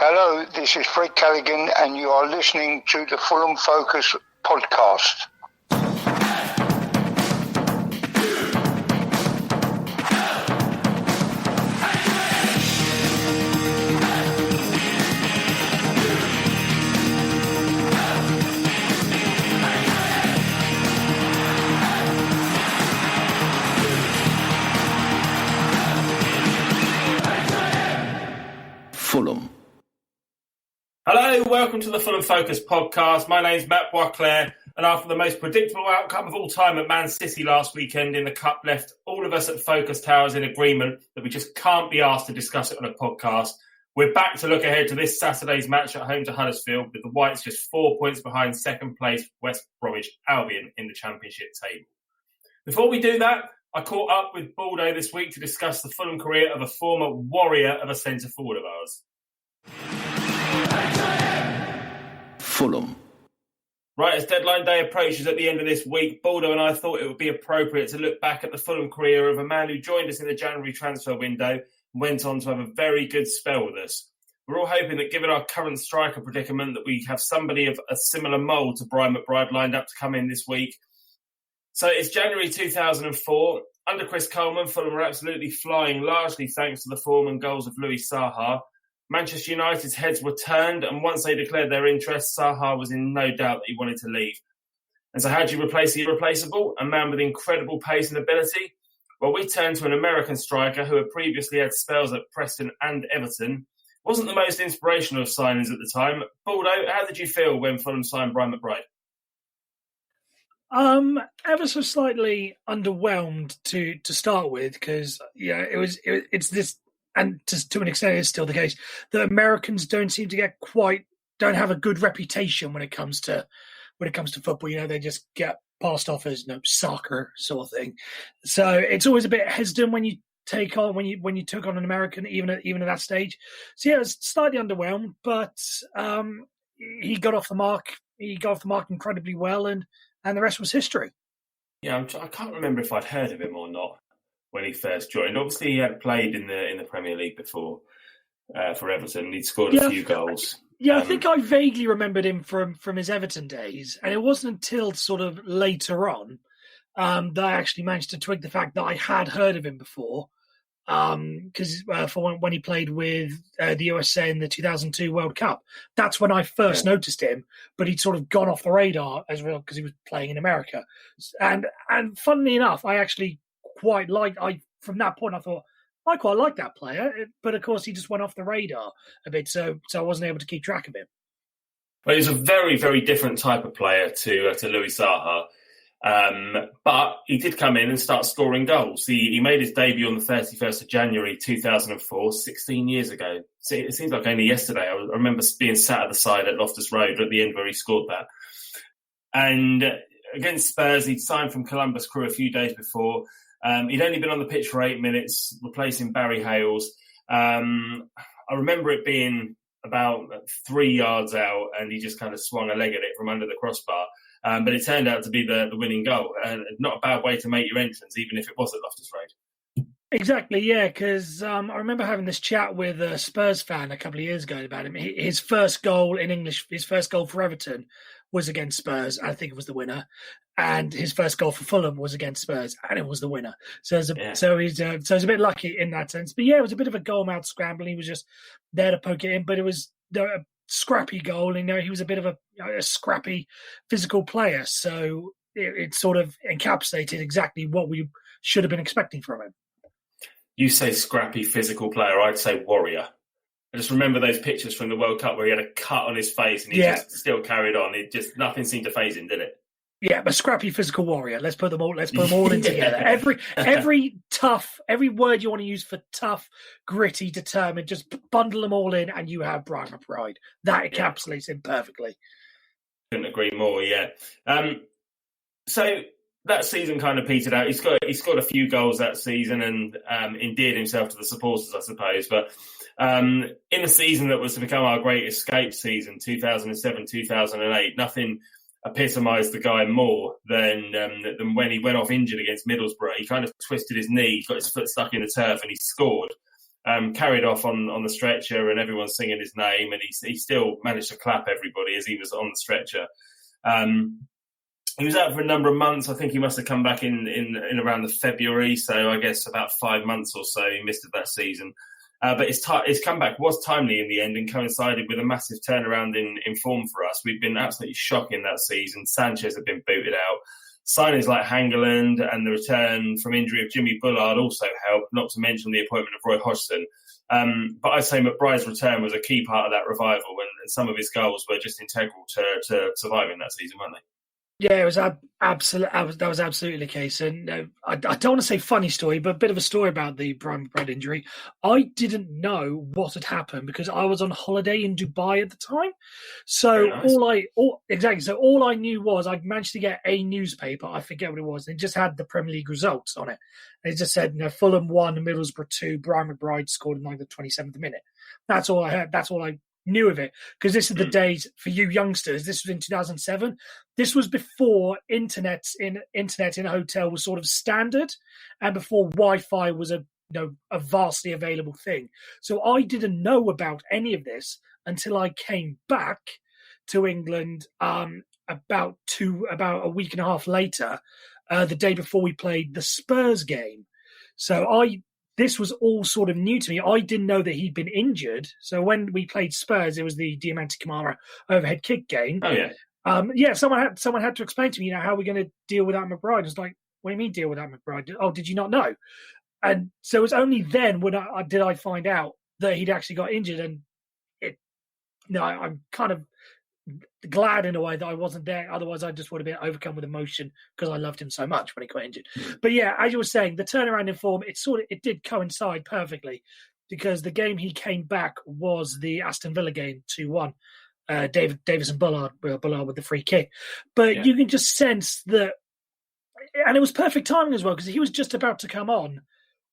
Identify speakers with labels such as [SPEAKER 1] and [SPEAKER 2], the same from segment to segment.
[SPEAKER 1] Hello, this is Fred Callaghan, and you are listening to the Fulham Focus podcast.
[SPEAKER 2] Fulham.
[SPEAKER 3] Hello, welcome to the Fulham Focus podcast. My name's Matt Boisclair, and after the most predictable outcome of all time at Man City last weekend in the Cup left all of us at Focus Towers in agreement that we just can't be asked to discuss it on a podcast. We're back to look ahead to this Saturday's match at home to Huddersfield, with the Whites just 4 points behind second place West Bromwich Albion in the Championship table. Before we do that, I caught up with Baldo this week to discuss the Fulham career of a former warrior of a centre-forward of ours.
[SPEAKER 2] Fulham.
[SPEAKER 3] Right, as deadline day approaches at the end of this week, Baldo and I thought it would be appropriate to look back at the Fulham career of a man who joined us in the January transfer window and went on to have a very good spell with us. We're all hoping that, given our current striker predicament, that we have somebody of a similar mould to Brian McBride lined up to come in this week. So it's January 2004. Under Chris Coleman, Fulham were absolutely flying, largely thanks to the form and goals of Louis Saha. Manchester United's heads were turned, and once they declared their interest, Saha was in no doubt that he wanted to leave. And so how do you replace the irreplaceable? A man with incredible pace and ability? Well, we turned to an American striker who had previously had spells at Preston and Everton. Wasn't the most inspirational of signings at the time. Baldo, how did you feel when Fulham signed Brian McBride?
[SPEAKER 4] Ever so slightly underwhelmed to start with, because it's this, and to an extent it's still the case, that Americans don't have a good reputation when it comes to football. They just get passed off as soccer sort of thing. So it's always a bit hesitant when you took on an American, even at that stage. So yeah, I was slightly underwhelmed, but he got off the mark. He got off the mark incredibly well, and the rest was history. Yeah,
[SPEAKER 3] I can't remember if I'd heard of him or not when he first joined. Obviously, he had played in the Premier League before for Everton. He'd scored a few goals.
[SPEAKER 4] Yeah, I think I vaguely remembered him from his Everton days. And it wasn't until sort of later on that I actually managed to twig the fact that I had heard of him before. Because for when he played with the USA in the 2002 World Cup, that's when I first noticed him. But he'd sort of gone off the radar as well because he was playing in America. And funnily enough, I actually quite liked. From that point, I thought I quite like that player. But of course, he just went off the radar a bit, so I wasn't able to keep track of him.
[SPEAKER 3] Well, he's a very, very different type of player to Louis Saha. But he did come in and start scoring goals. He made his debut on the 31st of January 2004, 16 years ago. See, it seems like only yesterday. I remember being sat at the side at Loftus Road at the end where he scored that. And against Spurs, he'd signed from Columbus Crew a few days before. He'd only been on the pitch for 8 minutes, replacing Barry Hales. I remember it being about 3 yards out, and he just kind of swung a leg at it from under the crossbar. But it turned out to be the winning goal. Not a bad way to make your entrance, even if it was at Loftus Road.
[SPEAKER 4] Exactly, yeah, because I remember having this chat with a Spurs fan a couple of years ago about him. His first goal in English, his first goal for Everton was against Spurs. I think it was the winner. And his first goal for Fulham was against Spurs, and it was the winner. So he's a bit lucky in that sense. But yeah, it was a bit of a goal mouth scramble. He was just there to poke it in, but it was a scrappy goal. And he was a bit of a scrappy physical player. So it sort of encapsulated exactly what we should have been expecting from him.
[SPEAKER 3] You say scrappy physical player, I'd say warrior. I just remember those pictures from the World Cup where he had a cut on his face and he just still carried on. Nothing seemed to faze him, did it?
[SPEAKER 4] Yeah, but scrappy physical warrior. Let's put them all in together. Every word you want to use for tough, gritty, determined, just bundle them all in, and you have Brian McBride. That encapsulates him perfectly.
[SPEAKER 3] Couldn't agree more. Yeah. So that season kind of petered out. He scored a few goals that season and endeared himself to the supporters, I suppose. But in the season that was to become our great escape season, 2007-2008, nothing epitomised the guy more than when he went off injured against Middlesbrough. He kind of twisted his knee, got his foot stuck in the turf, and he scored. carried off on the stretcher, and everyone's singing his name, and he still managed to clap everybody as he was on the stretcher. He was out for a number of months. I think he must have come back in around the February, so I guess about 5 months or so he missed of that season. But his comeback was timely in the end and coincided with a massive turnaround in form for us. We've been absolutely shocking that season. Sanchez had been booted out. Signings like Hangeland and the return from injury of Jimmy Bullard also helped, not to mention the appointment of Roy Hodgson. But I'd say McBride's return was a key part of that revival, and some of his goals were just integral to surviving that season, weren't they?
[SPEAKER 4] Yeah, it was absolutely that was absolutely the case. And I don't want to say funny story, but a bit of a story about the Brian McBride injury. I didn't know what had happened because I was on holiday in Dubai at the time. So
[SPEAKER 3] nice.
[SPEAKER 4] all I knew was I managed to get a newspaper. I forget what it was. And it just had the Premier League results on it. And it just said, Fulham 1, Middlesbrough 2. Brian McBride scored in the 27th minute. That's all I heard. That's all I knew of it, because this is the days for you youngsters. This was in 2007. This was before internet in a hotel was sort of standard, and before Wi-Fi was a vastly available thing. So I didn't know about any of this until I came back to England about a week and a half later, the day before we played the Spurs game. So this was all sort of new to me. I didn't know that he'd been injured. So when we played Spurs, it was the Diamante Kamara overhead kick game.
[SPEAKER 3] Oh, yeah.
[SPEAKER 4] Someone had to explain to me, how are we going to deal with that McBride? I was like, what do you mean deal with that McBride? Oh, did you not know? And so it was only then when I find out that he'd actually got injured. And I'm kind of glad in a way that I wasn't there. Otherwise, I just would have been overcome with emotion because I loved him so much when he got injured. But yeah, as you were saying, the turnaround in form, it did coincide perfectly, because the game he came back was the Aston Villa game, 2-1. Davis and Bullard with the free kick. But you can just sense that, and it was perfect timing as well, because he was just about to come on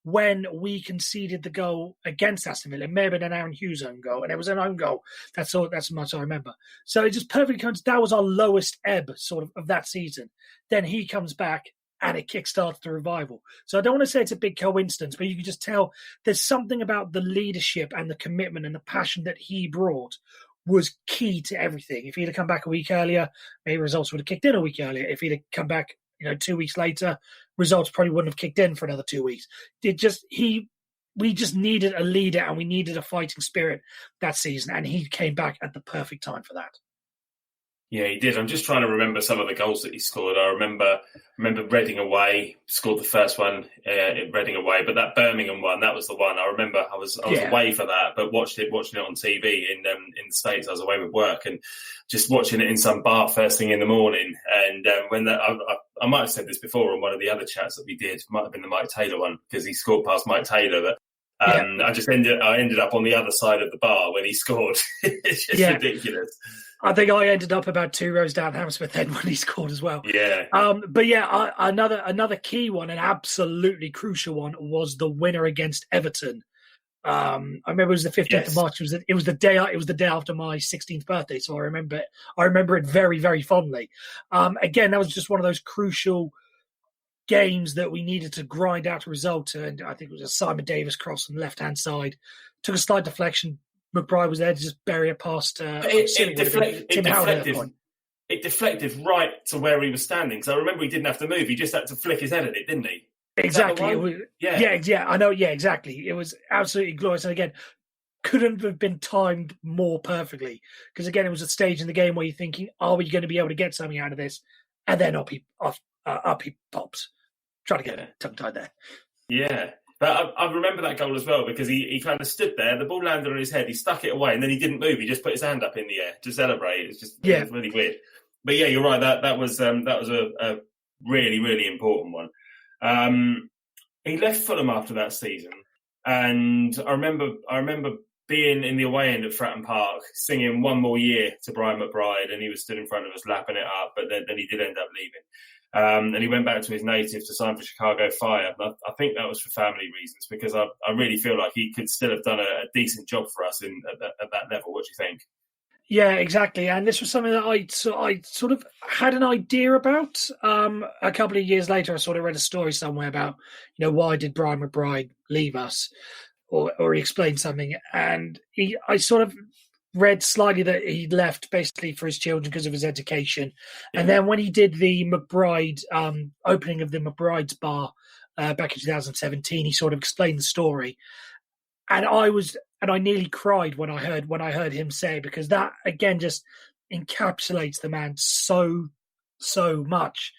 [SPEAKER 4] when we conceded the goal against Aston Villa. It may have been an Aaron Hughes own goal, and it was an own goal. That's as much as I remember. So it just perfectly comes. That was our lowest ebb of that season. Then he comes back, and it kickstarts the revival. So I don't want to say it's a big coincidence, but you can just tell there's something about the leadership and the commitment and the passion that he brought was key to everything. If he'd have come back a week earlier, maybe results would have kicked in a week earlier. If he'd have come back 2 weeks later, results probably wouldn't have kicked in for another 2 weeks. We just needed a leader, and we needed a fighting spirit that season, and he came back at the perfect time for that.
[SPEAKER 3] Yeah, he did. I'm just trying to remember some of the goals that he scored. I remember Reading away, scored the first one at Reading away, but that Birmingham one, that was the one. I remember I was away for that, but watching it on TV in the States. I was away with work and just watching it in some bar first thing in the morning. And I might have said this before on one of the other chats that we did, might have been the Mike Taylor one, because he scored past Mike Taylor, but I ended up on the other side of the bar when he scored. It's just ridiculous.
[SPEAKER 4] I think I ended up about 2 rows down Hammersmith End when he scored as well.
[SPEAKER 3] Yeah.
[SPEAKER 4] Another key one, an absolutely crucial one, was the winner against Everton. I remember it was the 15th of March. It was the day after my 16th birthday, so I remember it very, very fondly. Again, that was just one of those crucial games that we needed to grind out a result. And I think it was a Simon Davis cross on the left-hand side. Took a slight deflection. McBride was there to just bury it past
[SPEAKER 3] it deflected right to where he was standing. So I remember he didn't have to move. He just had to flick his head at it, didn't he?
[SPEAKER 4] Exactly. I know. Yeah, exactly. It was absolutely glorious. And again, couldn't have been timed more perfectly. Because again, it was a stage in the game where you're thinking, are we going to be able to get something out of this? And then up he pops. Trying to get a tongue-tied there.
[SPEAKER 3] Yeah. But I remember that goal as well, because he kind of stood there, the ball landed on his head, he stuck it away, and then he didn't move. He just put his hand up in the air to celebrate. It was really weird. But yeah, you're right. That was a really, really important one. He left Fulham after that season, and I remember being in the away end at Fratton Park, singing "One More Year" to Brian McBride, and he was stood in front of us lapping it up. But then he did end up leaving. And he went back to his native to sign for Chicago Fire. I think that was for family reasons, because I really feel like he could still have done a decent job for us at that level. What do you think?
[SPEAKER 4] Yeah, exactly. And this was something that I sort of had an idea about. A couple of years later, I sort of read a story somewhere about, why did Brian McBride leave us? or he explained something, and I sort of read slightly that he left basically for his children because of his education. Yeah. And then when he did the McBride opening of the McBride's bar back in 2017, he sort of explained the story, and I nearly cried when I heard him say, because that again just encapsulates the man so much.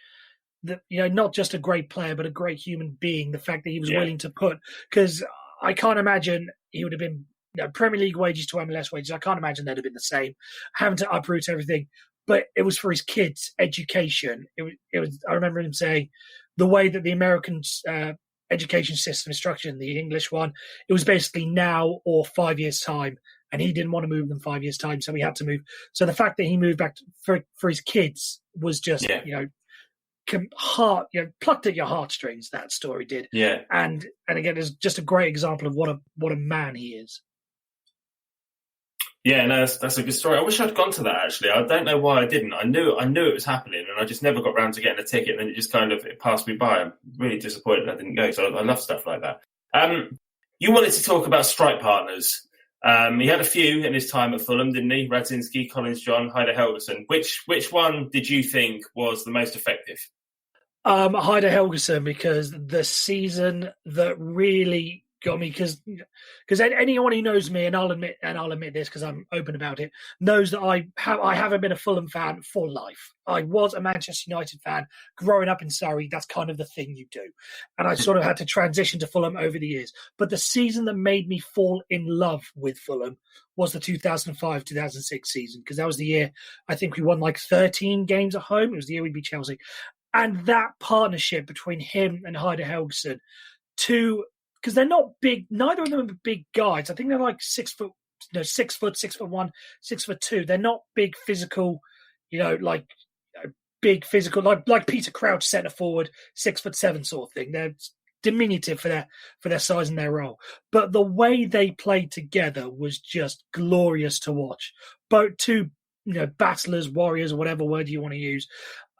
[SPEAKER 4] That, you know, not just a great player but a great human being. The fact that he was willing to put, because I can't imagine he would have been, you know, Premier League wages to MLS wages. I can't imagine they'd have been the same, having to uproot everything. But it was for his kids' education. It was. I remember him saying the way that the American education system is structured, the English one, it was basically now or 5 years' time, and he didn't want to move them 5 years' time, so he had to move. So the fact that he moved back for his kids was just, plucked at your heartstrings. That story did, and again, it's just a great example of what a man he is.
[SPEAKER 3] Yeah, no, that's a good story. I wish I'd gone to that, actually. I don't know why I didn't. I knew it was happening, and I just never got round to getting a ticket, and then it just it passed me by. I'm really disappointed I didn't go, so I love stuff like that. You wanted to talk about strike partners. He had a few in his time at Fulham, didn't he? Radzinski, Collins-John, Heider Helguson. Which one did you think was the most effective?
[SPEAKER 4] Heider Helguson, because the season that really got me, because anyone who knows me, and I'll admit this because I'm open about it, knows that I haven't been a Fulham fan for life. I was a Manchester United fan growing up in Surrey. That's kind of the thing you do, and I sort of had to transition to Fulham over the years. But the season that made me fall in love with Fulham was the 2005-2006 season, because that was the year I think we won like 13 games at home. It was the year we beat Chelsea, and that partnership between him and Heider Helguson, because they're not big. Neither of them are big guys. I think they're like 6 foot, 6'1", 6'2". They're not big physical, big physical like Peter Crouch, centre forward, 6'7" sort of thing. They're diminutive for their size and their role. But the way they played together was just glorious to watch. Both two, battlers, warriors, or whatever word you want to use.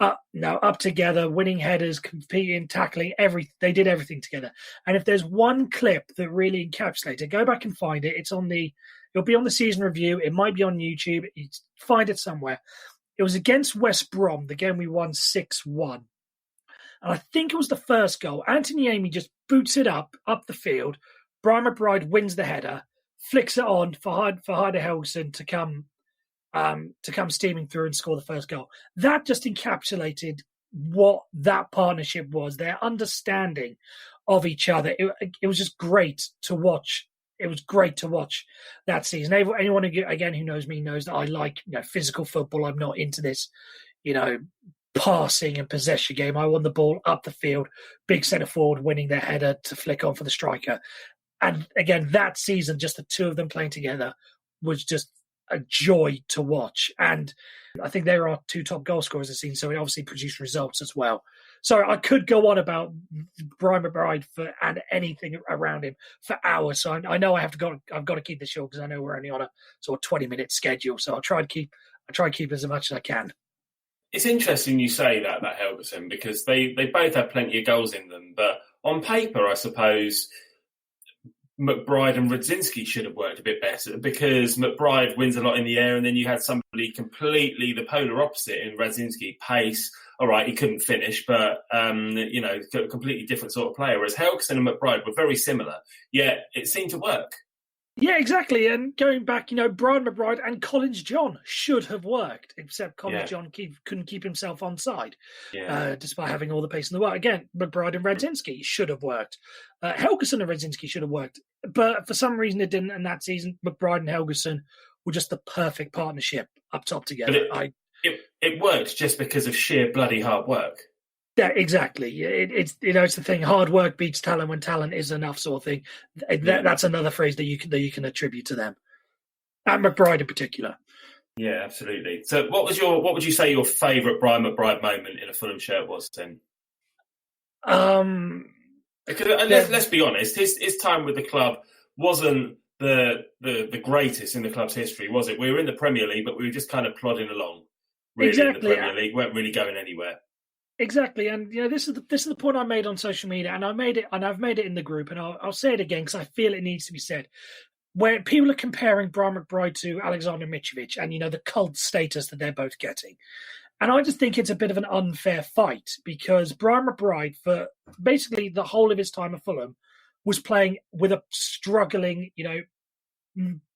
[SPEAKER 4] Up together, winning headers, competing, tackling, they did everything together. And if there's one clip that really encapsulates it, go back and find it. It'll be on the season review. It might be on YouTube. Find it somewhere. It was against West Brom, the game we won 6-1. And I think it was the first goal. Anthony Amy just boots it up the field. Brian McBride wins the header, flicks it on for Heider Helguson to come steaming through and score the first goal. That just encapsulated what that partnership was, their understanding of each other. It was just great to watch. It was great to watch that season. Anyone who knows me knows that I like physical football. I'm not into this, passing and possession game. I want the ball up the field, big centre forward winning their header to flick on for the striker. And again, that season, just the two of them playing together was just a joy to watch. And I think they were our two top goal scorers this season, so it obviously produced results as well. So I could go on about Brian McBride and anything around him for hours. So I know I've got to keep this short because I know we're only on a sort of 20-minute schedule. So I'll try and keep as much as I can.
[SPEAKER 3] It's interesting you say that Helguson, because they both have plenty of goals in them, but on paper, I suppose McBride and Radzinski should have worked a bit better, because McBride wins a lot in the air, and then you had somebody completely the polar opposite in Radzinski. Pace, all right, he couldn't finish, but a completely different sort of player. Whereas Helguson and McBride were very similar, yet it seemed to work.
[SPEAKER 4] Yeah, exactly. And going back, Brian McBride and Collins-John should have worked, except Collins-John couldn't keep himself onside, despite having all the pace in the world. Again, McBride and Radzinski should have worked. Helguson and Radzinski should have worked. But for some reason it didn't, and that season, McBride and Helguson were just the perfect partnership up top together.
[SPEAKER 3] But it worked just because of sheer bloody hard work.
[SPEAKER 4] Yeah, exactly. It's the thing. Hard work beats talent when talent is enough, sort of thing. That's another phrase that you can attribute to them, and McBride in particular.
[SPEAKER 3] Yeah, absolutely. So, what would you say your favourite Brian McBride moment in a Fulham shirt was then? Because let's be honest, his time with the club wasn't the greatest in the club's history, was it? We were in the Premier League, but we were just kind of plodding along. Really,
[SPEAKER 4] exactly.
[SPEAKER 3] In the Premier League, weren't really going anywhere.
[SPEAKER 4] Exactly, and this is the point I made on social media, and I've made it in the group, and I'll say it again because I feel it needs to be said. Where people are comparing Brian McBride to Alexander Mitrovic, and the cult status that they're both getting, and I just think it's a bit of an unfair fight because Brian McBride, for basically the whole of his time at Fulham, was playing with a struggling,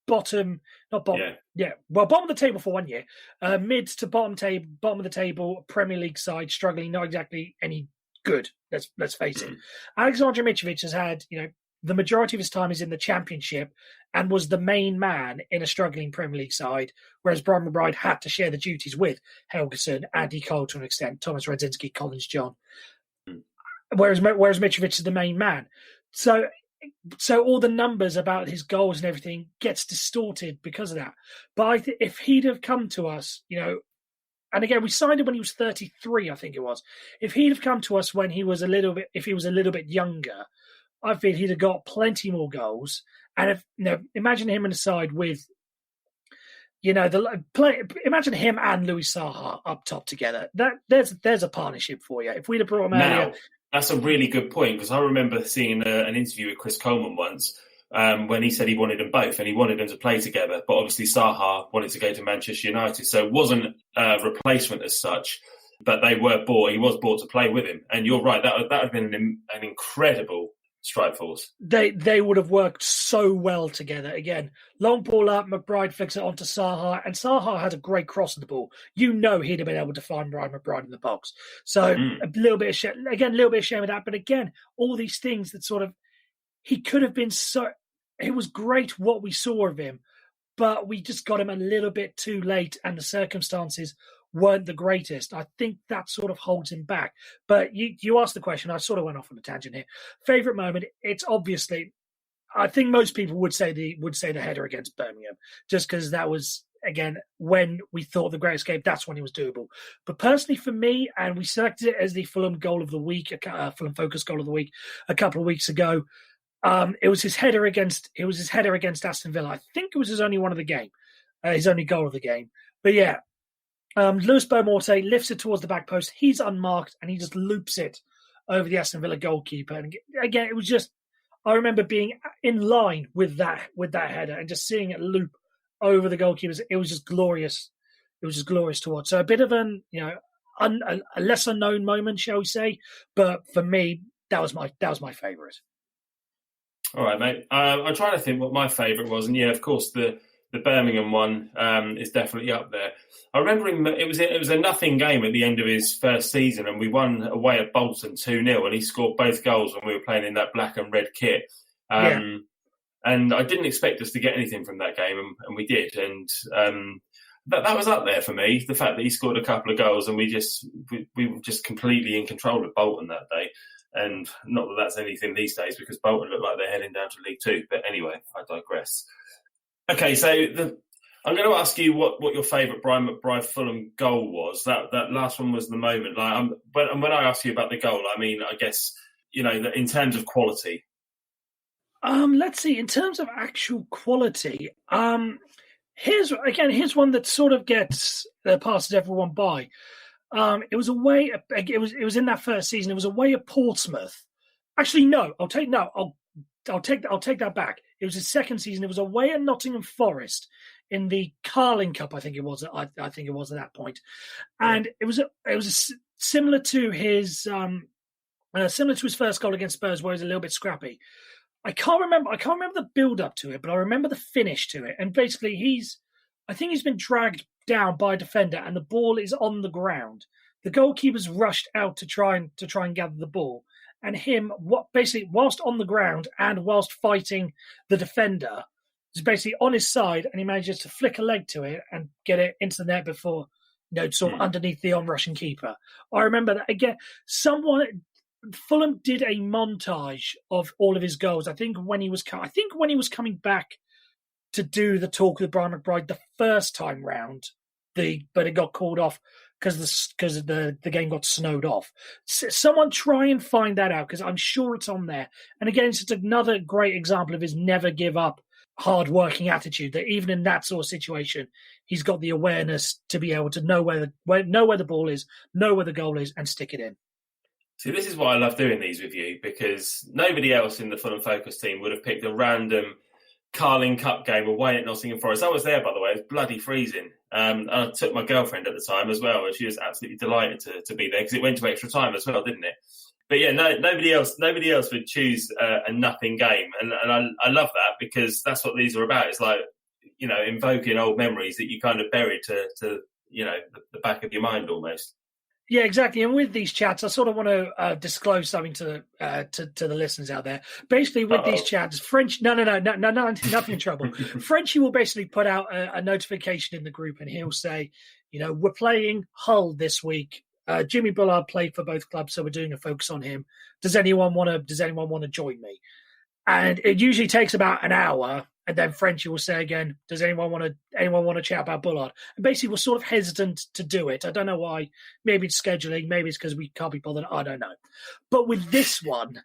[SPEAKER 4] bottom of the table for 1 year, mid to bottom of the table Premier League side, struggling, not exactly any good. Let's face it. Alexander Mitrovic has had, the majority of his time is in the Championship and was the main man in a struggling Premier League side, whereas Brian McBride had to share the duties with Helgeson, Andy Cole to an extent, Thomas Radzinski, Collins John. Whereas Mitrovic is the main man. So all the numbers about his goals and everything gets distorted because of that. But if he'd have come to us, and again, we signed him when he was 33, I think it was. If he'd have come to us when he was a little bit younger, I feel he'd have got plenty more goals. And imagine him in a side with, imagine him and Louis Saha up top together. There's a partnership for you. If we'd have brought him earlier.
[SPEAKER 3] That's a really good point, because I remember seeing an interview with Chris Coleman once when he said he wanted them both and he wanted them to play together. But obviously Saha wanted to go to Manchester United, so it wasn't a replacement as such. But he was bought to play with him. And you're right, that would have been an incredible strike force.
[SPEAKER 4] They would have worked so well together. Again, long ball up, McBride flicks it onto Saha, and Saha had a great cross of the ball. He'd have been able to find Brian McBride in the box. So a little bit of shame of that. But again, all these things that sort of, he could have been it was great what we saw of him, but we just got him a little bit too late and the circumstances weren't the greatest. I think that sort of holds him back. But you asked the question, I sort of went off on a tangent here. Favourite moment, it's obviously, I think most people would say the header against Birmingham, just because that was, again, when we thought the Great Escape, that's when it was doable. But personally for me, and we selected it as the Fulham goal of the week, Fulham Focus goal of the week a couple of weeks ago, it was his header against Aston Villa. I think it was his only one of the game, his only goal of the game. But yeah, Lewis Beaumorte lifts it towards the back post. He's unmarked and he just loops it over the Aston Villa goalkeeper. And again, it was just, I remember being in line with that header and just seeing it loop over the goalkeepers. It was just glorious. It was just glorious to watch. So a bit of a lesser known moment, shall we say? But for me, that was my favourite.
[SPEAKER 3] All right, mate. I'm trying to think what my favourite was, and yeah, of course the Birmingham one is definitely up there. I remember it was a nothing game at the end of his first season, and we won away at Bolton 2-0, and he scored both goals when we were playing in that black and red kit. And I didn't expect us to get anything from that game, and we did. And that was up there for me. The fact that he scored a couple of goals, and we were just completely in control of Bolton that day. And not that that's anything these days, because Bolton look like they're heading down to League Two. But anyway, I digress. Okay, so I'm going to ask you what your favourite Brian McBride Fulham goal was. That last one was the moment. When I ask you about the goal, I mean, I guess, that in terms of quality.
[SPEAKER 4] Let's see. In terms of actual quality, here's one that sort of passes everyone by. It was away. It was in that first season. It was away at Portsmouth. Actually, no. I'll take that back. It was his second season. It was away at Nottingham Forest in the Carling Cup. I think it was. I think it was at that point, and it was similar to his first goal against Spurs, where he was a little bit scrappy. I can't remember the build up to it, but I remember the finish to it. And basically, I think he's been dragged down by a defender, and the ball is on the ground. The goalkeeper's rushed out to try and gather the ball. And him, whilst on the ground and whilst fighting the defender, is basically on his side, and he manages to flick a leg to it and get it into the net before, sort of underneath the on-rushing keeper. I remember that again. Fulham did a montage of all of his goals. I think when he was coming back to do the talk with Brian McBride the first time round, but it got called off because the game got snowed off. Someone try and find that out, because I'm sure it's on there. And again, it's just another great example of his never give up hard-working attitude, that even in that sort of situation, he's got the awareness to be able to know where the ball is, know where the goal is, and stick it in.
[SPEAKER 3] See, this is why I love doing these with you, because nobody else in the Fulham Focus team would have picked a random Carling Cup game away at Nottingham Forest. I was there, by the way. It was bloody freezing. I took my girlfriend at the time as well, and she was absolutely delighted to be there because it went to extra time as well, didn't it? But yeah, nobody else would choose a nothing game, and I love that, because that's what these are about. It's like, invoking old memories that you kind of buried to the back of your mind almost.
[SPEAKER 4] Yeah, exactly. And with these chats, I sort of want to disclose something to the listeners out there. Basically, with these chats, French, no, nothing in trouble. Frenchie will basically put out a notification in the group, and he'll say, we're playing Hull this week. Jimmy Bullard played for both clubs, so we're doing a focus on him. Does anyone want to join me? And it usually takes about an hour, and then Frenchie will say again, does anyone want to chat about Bullard? And basically, we're sort of hesitant to do it. I don't know why. Maybe it's scheduling. Maybe it's because we can't be bothered. I don't know. But with this one,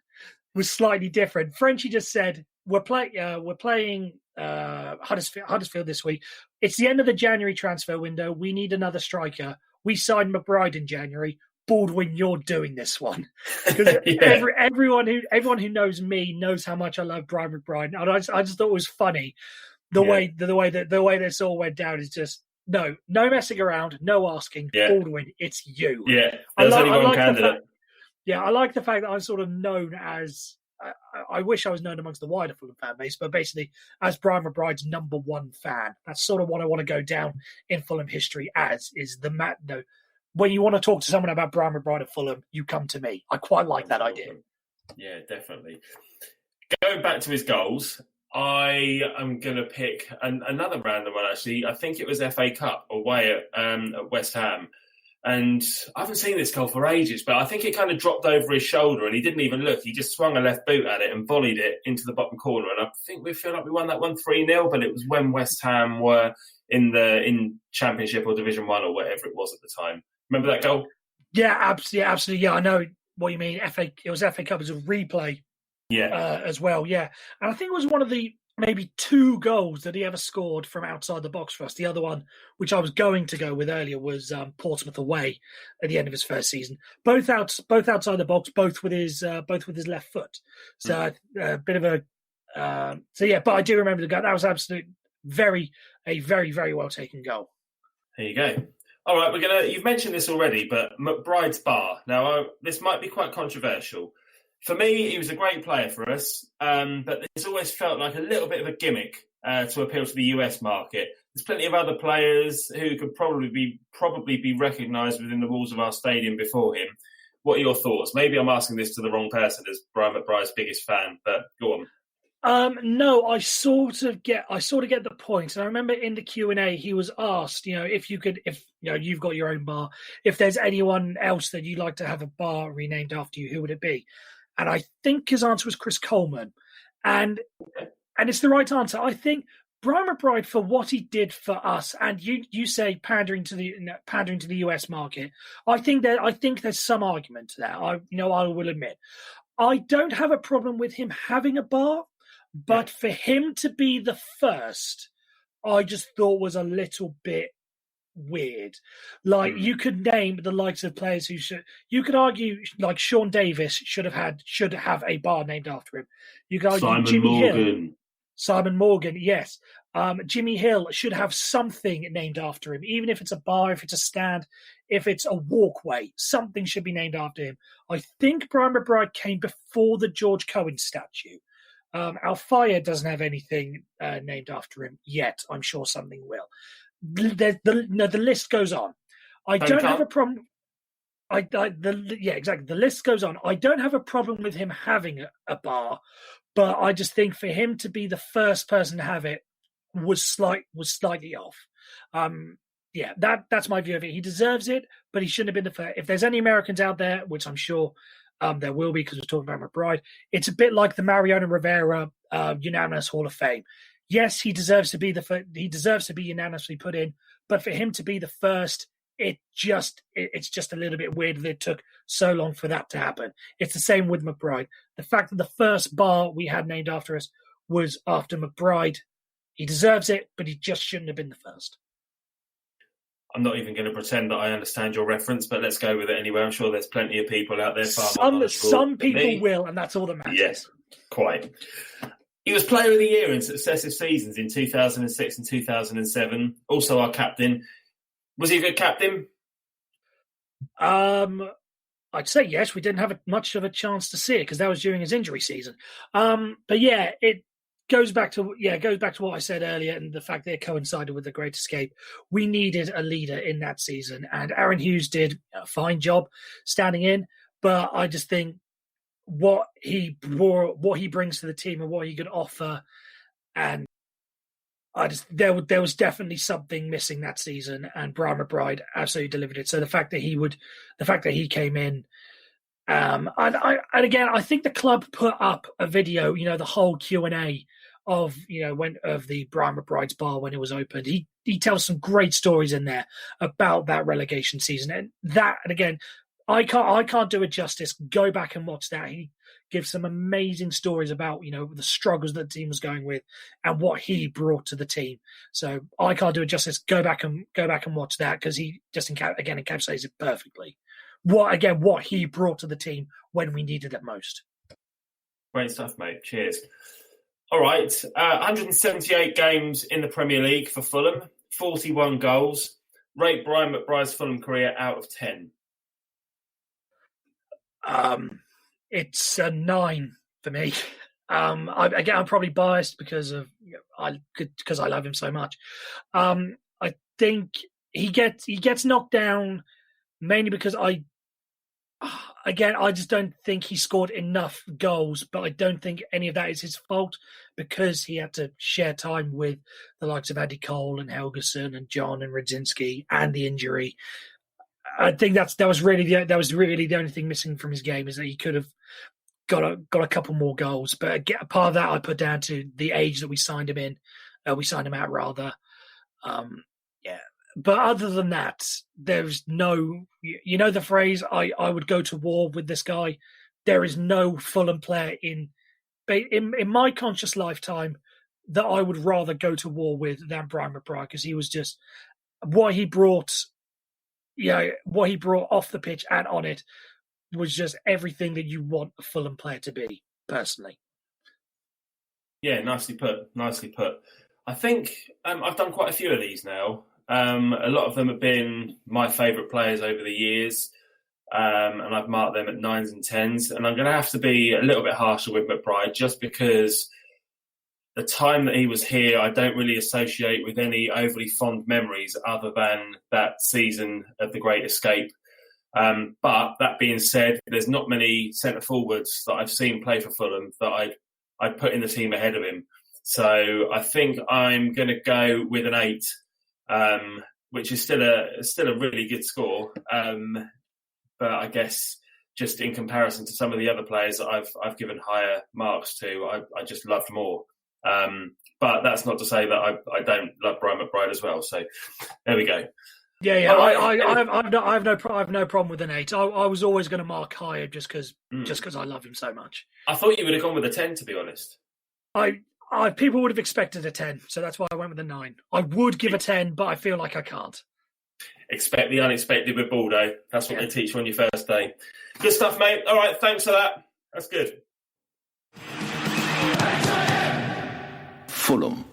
[SPEAKER 4] was slightly different. Frenchie just said, we're playing Huddersfield this week. It's the end of the January transfer window. We need another striker. We signed McBride in January. Baldwin, you're doing this one. Because everyone who knows me knows how much I love Brian McBride. And I just thought it was funny the way this all went down. Is just no messing around, no asking. Yeah. Baldwin, it's you.
[SPEAKER 3] Yeah, there's only one candidate.
[SPEAKER 4] I like the fact that I'm sort of known as. I wish I was known amongst the wider Fulham fan base, but basically as Brian McBride's number one fan. That's sort of what I want to go down in Fulham history as, is the Matt. No, when you want to talk to someone about Brian McBride at Fulham, you come to me. I quite like that idea.
[SPEAKER 3] Yeah, definitely. Going back to his goals, I am going to pick another random one, actually. I think it was FA Cup away at West Ham. And I haven't seen this goal for ages, but I think it kind of dropped over his shoulder and he didn't even look. He just swung a left boot at it and volleyed it into the bottom corner. And I think we feel like we won that one 3-0, but it was when West Ham were in Championship or Division 1 or whatever it was at the time. Remember that goal?
[SPEAKER 4] Yeah, absolutely. Yeah, I know what you mean. It was FA Cup as a replay as well, yeah. And I think it was one of the maybe 2 goals that he ever scored from outside the box for us. The other one, which I was going to go with earlier, was Portsmouth away at the end of his first season. Both outside the box, both with his left foot. So a bit of a but I do remember the goal. That was a very, very well taken goal.
[SPEAKER 3] There you go. All right, you've mentioned this already, but McBride's bar. Now, this might be quite controversial. For me, he was a great player for us, but it's always felt like a little bit of a gimmick to appeal to the US market. There's plenty of other players who could probably be recognised within the walls of our stadium before him. What are your thoughts? Maybe I'm asking this to the wrong person as Brian McBride's biggest fan, but go on.
[SPEAKER 4] No, I sort of get the point. And I remember in the Q&A, he was asked, if you've got your own bar, if there's anyone else that you'd like to have a bar renamed after you, who would it be? And I think his answer was Chris Coleman. And it's the right answer. I think Brian McBride, for what he did for us, and you say pandering to the US market, I think there's some argument to that. I will admit. I don't have a problem with him having a bar, but for him to be the first, I just thought was a little bit weird. Like, you could name the likes of players you could argue like Sean Davis should have a bar named after him. You could argue Simon Morgan, yes. Jimmy Hill should have something named after him, even if it's a bar, if it's a stand, if it's a walkway, something should be named after him. I think Brian McBride came before the George Cohen statue. Alfaya doesn't have anything named after him yet. I'm sure something will. The list goes on. I don't have a problem. Exactly. The list goes on. I don't have a problem with him having a bar, but I just think for him to be the first person to have it was slightly off. That's my view of it. He deserves it, but he shouldn't have been the first. If there's any Americans out there, which I'm sure there will be because we're talking about McBride, it's a bit like the Mariano Rivera unanimous Hall of Fame. Yes, he deserves to be unanimously put in, but for him to be the first, it's just a little bit weird that it took so long for that to happen. It's the same with McBride. The fact that the first bar we had named after us was after McBride He deserves it, but he just shouldn't have been the first.
[SPEAKER 3] I'm not even going to pretend that I understand your reference, but let's go with it anyway. I'm sure there's plenty of people out there far more knowledgeable
[SPEAKER 4] Some people
[SPEAKER 3] than me.
[SPEAKER 4] will, and that's all that matters.
[SPEAKER 3] Yes, quite. He was Player of the Year in successive seasons in 2006 and 2007. Also our captain. Was he a good captain?
[SPEAKER 4] I'd say yes. We didn't have much of a chance to see it because that was during his injury season. But yeah, it goes back to what I said earlier and the fact that it coincided with the Great Escape. We needed a leader in that season, and Aaron Hughes did a fine job standing in. But I just think what he brings to the team and what he could offer, and there was definitely something missing that season, and Brian McBride absolutely delivered it. So the fact that he came in, and again, I think the club put up a video, the whole Q&A of the Brian McBride's bar when it was opened. He tells some great stories in there about that relegation season, and again, I can't do it justice. Go back and watch that. He gives some amazing stories about the struggles that the team was going with and what he brought to the team. So I can't do it justice. Go back and watch that because he just encapsulates it perfectly. What he brought to the team when we needed it most.
[SPEAKER 3] Great stuff, mate. Cheers. All right, 178 games in the Premier League for Fulham, 41 goals. Rate Brian McBride's Fulham career out of 10.
[SPEAKER 4] It's a 9 for me. I'm probably biased because I love him so much. I think he gets knocked down mainly because I just don't think he scored enough goals, but I don't think any of that is his fault because he had to share time with the likes of Andy Cole and Helgeson and John and Radzinski and the injury. I think that was really the only thing missing from his game is that he could have got a couple more goals. But part of that I put down to the age that we signed him in. We signed him out rather. Yeah. But other than that, there's no, the phrase, I would go to war with this guy. There is no Fulham player in my conscious lifetime that I would rather go to war with than Brian McBride because he was just what he brought off the pitch and on it was just everything that you want a Fulham player to be, personally.
[SPEAKER 3] Yeah, nicely put. I think I've done quite a few of these now. A lot of them have been my favourite players over the years, and I've marked them at 9s and 10s. And I'm going to have to be a little bit harsher with McBride just because the time that he was here, I don't really associate with any overly fond memories other than that season of the Great Escape. But that being said, there's not many centre forwards that I've seen play for Fulham that I'd put in the team ahead of him. So I think I'm going to go with an 8, which is still a really good score. But I guess just in comparison to some of the other players that I've given higher marks to, I just loved more. But that's not to say that I don't love Brian McBride as well. So there we go.
[SPEAKER 4] Yeah. I have no problem with an 8. I was always going to mark higher just because I love him so much.
[SPEAKER 3] I thought you would have gone with a 10, to be honest.
[SPEAKER 4] People would have expected a 10, so that's why I went with a 9. I would give a 10, but I feel like I can't.
[SPEAKER 3] Expect the unexpected with Baldo. That's what they teach you on your first day. Good stuff, mate. All right, thanks for that. That's good.
[SPEAKER 2] Fulham.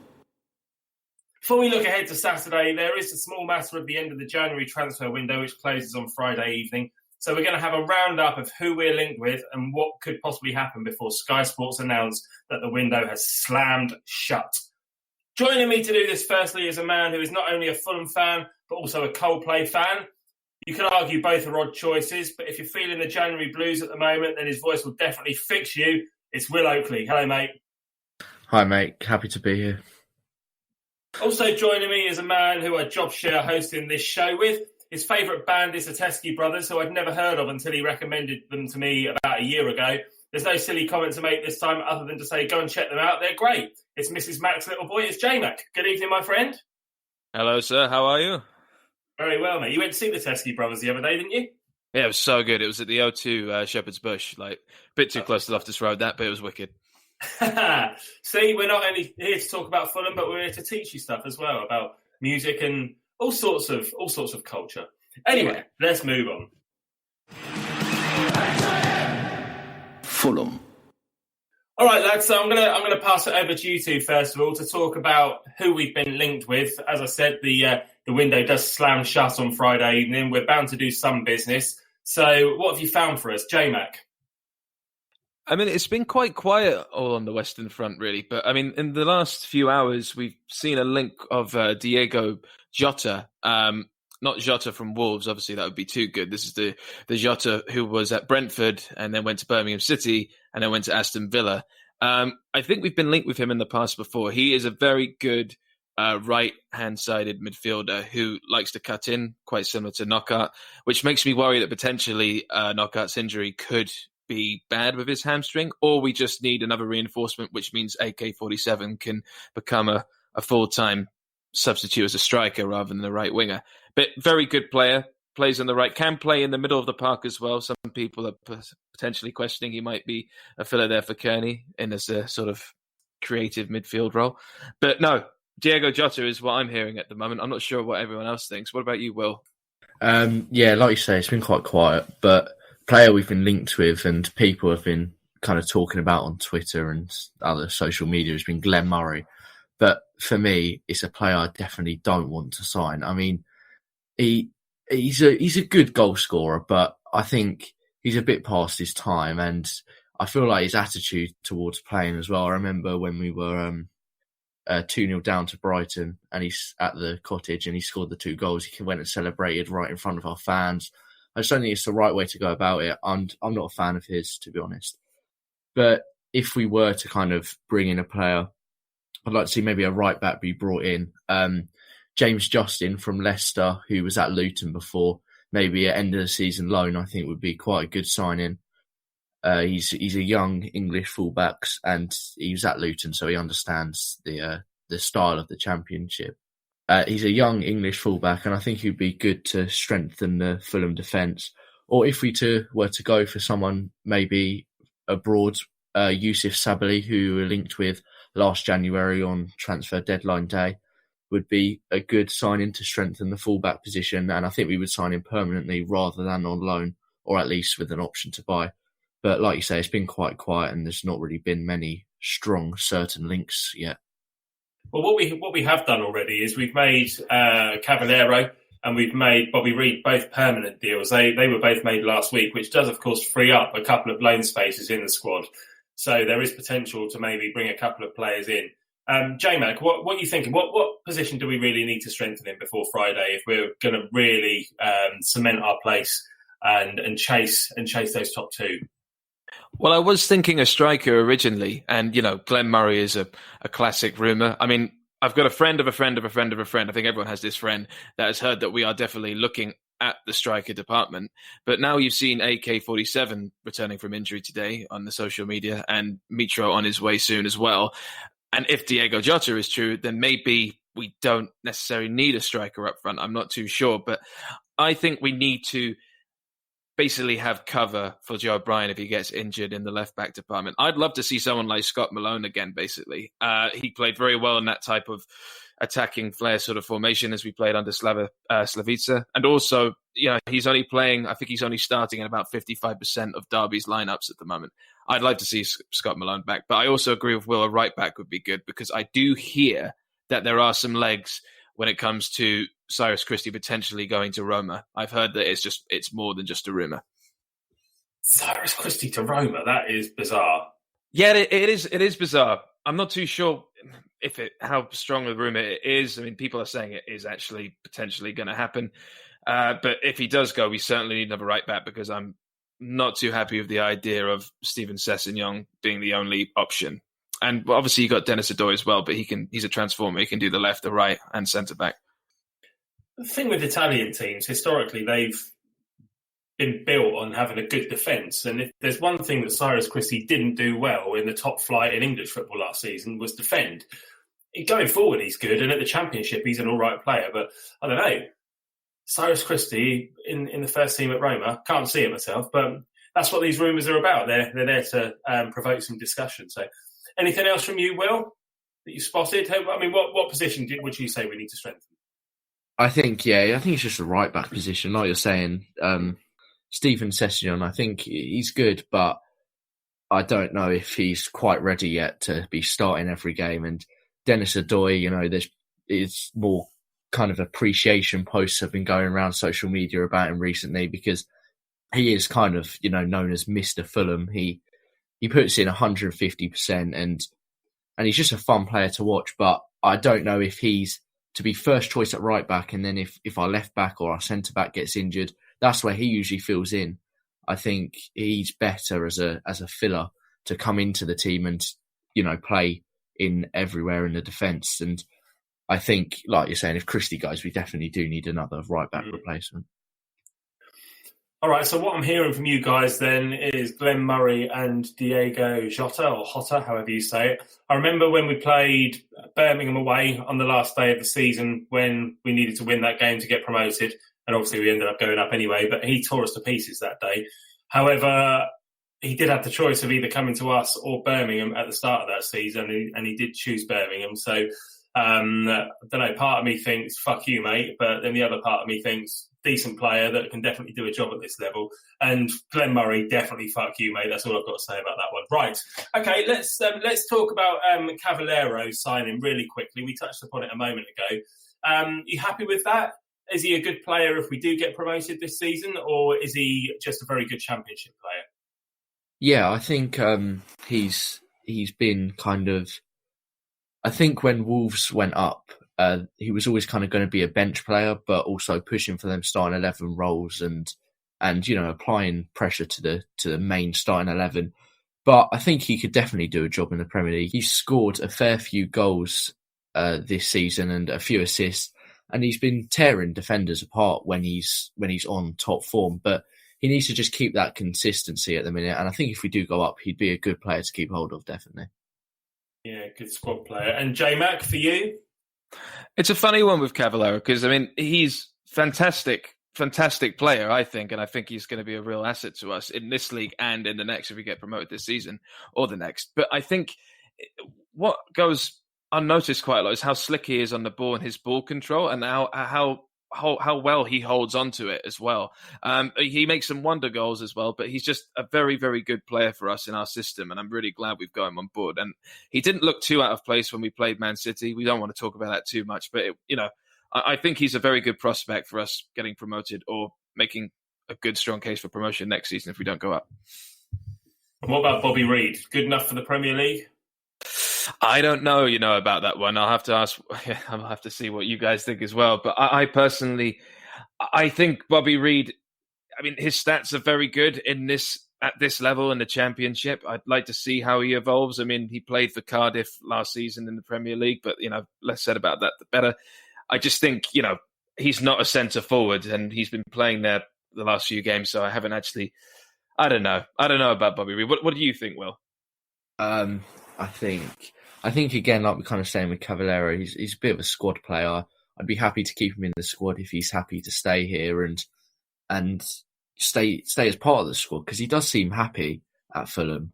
[SPEAKER 3] Before we look ahead to Saturday, there is a small matter of the end of the January transfer window, which closes on Friday evening. So we're going to have a roundup of who we're linked with and what could possibly happen before Sky Sports announce that the window has slammed shut. Joining me to do this, firstly, is a man who is not only a Fulham fan, but also a Coldplay fan. You can argue both are odd choices, but if you're feeling the January blues at the moment, then his voice will definitely fix you. It's Will Oakley. Hello, mate.
[SPEAKER 5] Hi, mate. Happy to be here.
[SPEAKER 3] Also joining me is a man who I job share hosting this show with. His favourite band is the Teskey Brothers, who I'd never heard of until he recommended them to me about a year ago. There's no silly comment to make this time other than to say, go and check them out. They're great. It's Mrs. Mac's little boy. It's J-Mac. Good evening, my friend.
[SPEAKER 6] Hello, sir. How are you?
[SPEAKER 3] Very well, mate. You went to see the Teskey Brothers the other day, didn't you?
[SPEAKER 6] Yeah, it was so good. It was at the O2 Shepherd's Bush. Like, a bit too close to Loftus Road, but it was wicked.
[SPEAKER 3] See, we're not only here to talk about Fulham, but we're here to teach you stuff as well about music and all sorts of culture. Anyway, let's move on.
[SPEAKER 2] Fulham.
[SPEAKER 3] All right, lads. So I'm gonna pass it over to you two first of all to talk about who we've been linked with. As I said, the window does slam shut on Friday evening. We're bound to do some business. So, what have you found for us, J-Mac?
[SPEAKER 6] I mean, it's been quite quiet all on the Western Front, really. But, I mean, in the last few hours, we've seen a link of Diego Jota. Not Jota from Wolves, obviously, that would be too good. This is the Jota who was at Brentford and then went to Birmingham City and then went to Aston Villa. I think we've been linked with him in the past before. He is a very good right-hand-sided midfielder who likes to cut in, quite similar to Knockout, which makes me worry that potentially Knockout's injury could be bad with his hamstring, or we just need another reinforcement, which means AK-47 can become a full-time substitute as a striker rather than a right winger. But very good player, plays on the right, can play in the middle of the park as well. Some people are potentially questioning he might be a filler there for Kearney in as a sort of creative midfield role. But no, Diego Jota is what I'm hearing at the moment. I'm not sure what everyone else thinks. What about you, Will?
[SPEAKER 5] Yeah, like you say, it's been quite quiet, but player we've been linked with and people have been kind of talking about on Twitter and other social media has been Glenn Murray. But for me, it's a player I definitely don't want to sign. I mean, he's a good goal scorer, but I think he's a bit past his time, and I feel like his attitude towards playing as well. I remember when we were 2-0 down to Brighton and he's at the Cottage and he scored the 2 goals. He went and celebrated right in front of our fans. I just don't think it's the right way to go about it. I'm not a fan of his, to be honest. But if we were to kind of bring in a player, I'd like to see maybe a right back be brought in. James Justin from Leicester, who was at Luton before, maybe at end of the season loan, I think would be quite a good signing. He's a young English fullback and he was at Luton, so he understands the style of the Championship. He's a young English fullback, and I think he'd be good to strengthen the Fulham defence. Or if we were to go for someone maybe abroad, Yusuf Sabali, who we were linked with last January on transfer deadline day, would be a good signing to strengthen the fullback position. And I think we would sign him permanently rather than on loan, or at least with an option to buy. But like you say, it's been quite quiet and there's not really been many strong, certain links yet.
[SPEAKER 3] Well, what we have done already is we've made Caballero and we've made Bobby Reid both permanent deals. They were both made last week, which does, of course, free up a couple of loan spaces in the squad. So there is potential to maybe bring a couple of players in. J-Mac, what are you thinking? What position do we really need to strengthen in before Friday if we're going to really cement our place and chase those top 2?
[SPEAKER 6] Well, I was thinking a striker originally, and, Glenn Murray is a classic rumour. I mean, I've got a friend of a friend of a friend of a friend. I think everyone has this friend that has heard that we are definitely looking at the striker department. But now you've seen AK-47 returning from injury today on the social media and Mitro on his way soon as well. And if Diego Jota is true, then maybe we don't necessarily need a striker up front. I'm not too sure, but I think we need to basically have cover for Joe O'Brien if he gets injured in the left-back department. I'd love to see someone like Scott Malone again, basically. He played very well in that type of attacking flair sort of formation as we played under Slavica. And also, he's only playing, I think he's only starting in about 55% of Derby's lineups at the moment. I'd like to see Scott Malone back. But I also agree with Will, a right-back would be good because I do hear that there are some legs when it comes to Cyrus Christie potentially going to Roma. I've heard that it's more than just a rumour.
[SPEAKER 3] Cyrus Christie to Roma, that is bizarre.
[SPEAKER 6] Yeah, it is bizarre. I'm not too sure how strong a rumour it is. I mean, people are saying it is actually potentially going to happen. But if he does go, we certainly need another right back because I'm not too happy with the idea of Steven Sessegnon being the only option. And obviously you got Dennis Adoy as well, but he's a transformer. He can do the left, the right, and centre back.
[SPEAKER 3] The thing with Italian teams, historically, they've been built on having a good defence. And if there's one thing that Cyrus Christie didn't do well in the top flight in English football last season was defend. Going forward, he's good. And at the Championship, he's an all right player. But I don't know. Cyrus Christie in the first team at Roma, can't see it myself, but that's what these rumours are about. They're there to provoke some discussion. So Anything else from you, Will, that you spotted? I mean, what position would you say we need to strengthen?
[SPEAKER 5] I think it's just a right back position. Like you're saying, Stephen Sessegnon, I think he's good, but I don't know if he's quite ready yet to be starting every game. And Dennis Adoy, there's more kind of appreciation posts have been going around social media about him recently because he is kind of, known as Mr. Fulham. He puts in 150% and he's just a fun player to watch. But I don't know if he's to be first choice at right back, and then if our left back or our centre back gets injured, that's where he usually fills in. I think he's better as a filler to come into the team and play in everywhere in the defence. And I think, like you're saying, if Christie goes, we definitely do need another right back replacement.
[SPEAKER 3] All right, so what I'm hearing from you guys then is Glenn Murray and Diego Jota, or Jota, however you say it. I remember when we played Birmingham away on the last day of the season when we needed to win that game to get promoted, and obviously we ended up going up anyway, but he tore us to pieces that day. However, he did have the choice of either coming to us or Birmingham at the start of that season, and he did choose Birmingham. So, I don't know, part of me thinks, fuck you, mate, but then the other part of me thinks, decent player that can definitely do a job at this level. And Glenn Murray, definitely fuck you, mate. That's all I've got to say about that one. Right. Okay, let's talk about Cavallero signing really quickly. We touched upon it a moment ago. You happy with that? Is he a good player if we do get promoted this season, or is he just a very good Championship player?
[SPEAKER 5] Yeah, I think he's been kind of... I think when Wolves went up, he was always kind of going to be a bench player, but also pushing for them starting 11 roles and applying pressure to the main starting 11. But I think he could definitely do a job in the Premier League. He's scored a fair few goals this season and a few assists, and he's been tearing defenders apart when he's on top form. But he needs to just keep that consistency at the minute. And I think if we do go up, he'd be a good player to keep hold of, definitely.
[SPEAKER 3] Yeah, good squad player. And J-Mac, for you?
[SPEAKER 6] It's a funny one with Cavallero because, he's fantastic player, I think, and I think he's going to be a real asset to us in this league and in the next if we get promoted this season or the next. But I think what goes unnoticed quite a lot is how slick he is on the ball and his ball control and how well he holds onto it as well. He makes some wonder goals as well, but he's just a very, very good player for us in our system, and I'm really glad we've got him on board. And he didn't look too out of place when we played Man City. We don't want to talk about that too much, but I think he's a very good prospect for us getting promoted or making a good, strong case for promotion next season if we don't go up.
[SPEAKER 3] And what about Bobby Reid? Good enough for the Premier League?
[SPEAKER 6] I don't know, about that one. I'll have to ask. I'll have to see what you guys think as well. But I personally, I think Bobby Reid. His stats are very good at this level in the Championship. I'd like to see how he evolves. He played for Cardiff last season in the Premier League, but less said about that, the better. I just think he's not a centre forward, and he's been playing there the last few games. So I haven't actually. I don't know about Bobby Reid. What do you think, Will?
[SPEAKER 5] I think again, like we're kind of saying with Cavallero, he's a bit of a squad player. I'd be happy to keep him in the squad if he's happy to stay here and stay as part of the squad because he does seem happy at Fulham.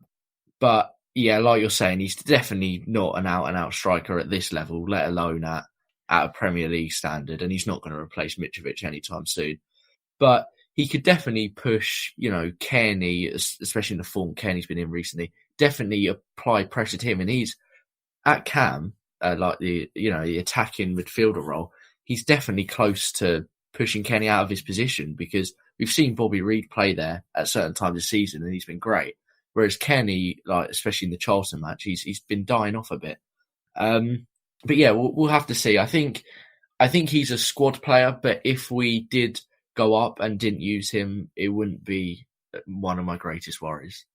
[SPEAKER 5] But yeah, like you're saying, he's definitely not an out-and-out striker at this level, let alone at a Premier League standard, and he's not going to replace Mitrovic anytime soon. But he could definitely push, Kearney, especially in the form Kearney's been in recently, definitely apply pressure to him. And he's at Cam, like the attacking midfielder role, he's definitely close to pushing Kearney out of his position because we've seen Bobby Reid play there at certain times of the season and he's been great. Whereas Kearney, like especially in the Charlton match, he's been dying off a bit. But yeah, we'll have to see. I think he's a squad player, but if we did go up and didn't use him, it wouldn't be one of my greatest worries.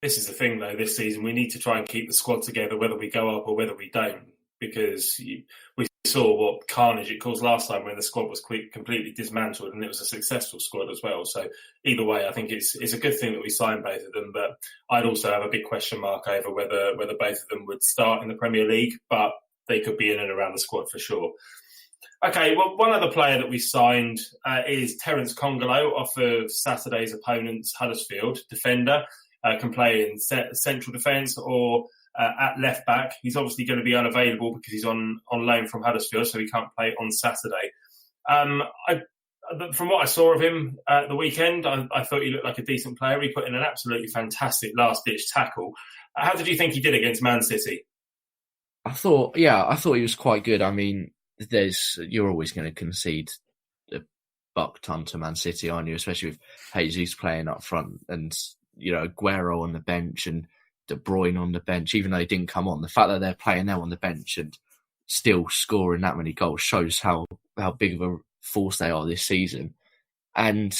[SPEAKER 3] This is the thing, though, this season. We need to try and keep the squad together, whether we go up or whether we don't, because we saw what carnage it caused last time when the squad was completely dismantled, and it was a successful squad as well. So either way, I think it's a good thing that we signed both of them, but I'd also have a big question mark over whether both of them would start in the Premier League, but they could be in and around the squad for sure. Okay, well, one other player that we signed is Terence Congolo off of Saturday's opponents, Huddersfield, defender. can play in central defence or at left back. He's obviously going to be unavailable because he's on loan from Huddersfield, so he can't play on Saturday. From what I saw of him at the weekend, I thought he looked like a decent player. He put in an absolutely fantastic last-ditch tackle. How did you think he did against Man City?
[SPEAKER 5] I thought he was quite good. I mean, you're always going to concede a buck ton to Man City, aren't you? Especially with Jesus playing up front and, Aguero on the bench and De Bruyne on the bench, even though he didn't come on. The fact that they're playing now on the bench and still scoring that many goals shows how big of a force they are this season. And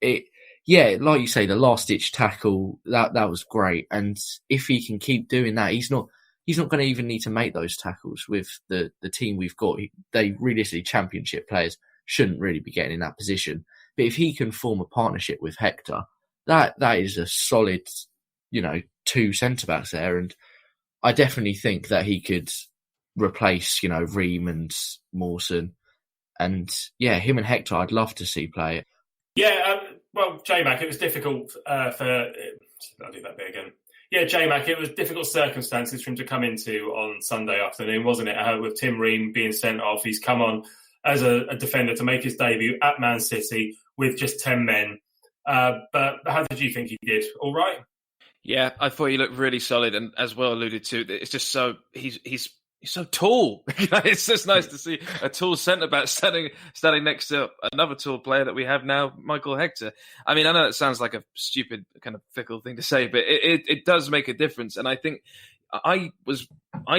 [SPEAKER 5] like you say, the last ditch tackle, that was great. And if he can keep doing that, he's not going to even need to make those tackles with the team we've got. They realistically, championship players shouldn't really be getting in that position. But if he can form a partnership with Hector, that is a solid, 2 centre-backs there. And I definitely think that he could replace, Ream and Mawson. And him and Hector, I'd love to see play.
[SPEAKER 3] Well, J-Mac, it was difficult I'll do that bit again. Yeah, J-Mac, it was difficult circumstances for him to come into on Sunday afternoon, wasn't it? With Tim Ream being sent off, he's come on as a defender to make his debut at Man City with just 10 men. But how did you think he did? All right?
[SPEAKER 6] Yeah, I thought he looked really solid, and as well alluded to, it's just so he's so tall. It's just nice to see a tall centre-back standing next to another tall player that we have now, Michael Hector. I mean, I know it sounds like a stupid, kind of fickle thing to say, but it does make a difference. And I think I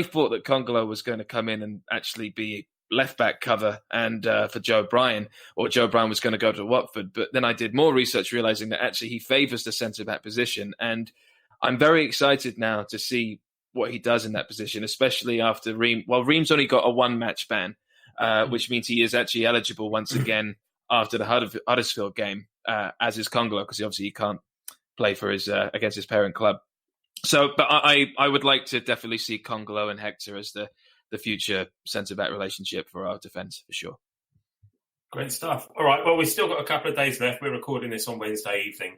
[SPEAKER 6] thought that Congolo was going to come in and actually be left-back cover and for Joe Bryan, or Joe Bryan was going to go to Watford. But then I did more research, realising that actually he favours the centre-back position. And I'm very excited now to see what he does in that position, especially after Ream. Well, Ream's only got a 1-match ban, which means he is actually eligible once again after the Huddersfield game, as is Congolo, because he can't play for his against his parent club. So, but I would like to definitely see Congolo and Hector as the future centre-back relationship for our defence, for sure.
[SPEAKER 3] Great stuff. All right, well, we've still got a couple of days left. We're recording this on Wednesday evening.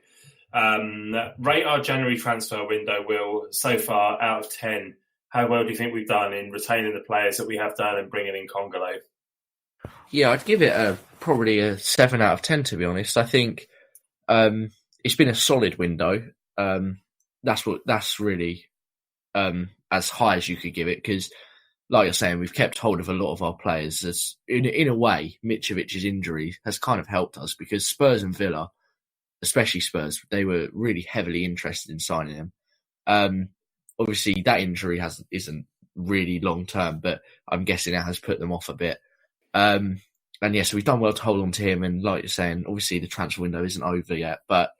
[SPEAKER 3] Rate our January transfer window, Will, so far out of 10. How well do you think we've done in retaining the players that we have done and bringing in Congolo?
[SPEAKER 5] Yeah, I'd give it probably a 7 out of 10, to be honest. I think it's been a solid window. That's really as high as you could give it, because, like you're saying, we've kept hold of a lot of our players. As in a way, Mitrovic's injury has kind of helped us, because Spurs and Villa, especially Spurs, they were really heavily interested in signing him. Obviously, that injury isn't really long term, but I'm guessing it has put them off a bit. So we've done well to hold on to him. And like you're saying, obviously the transfer window isn't over yet, but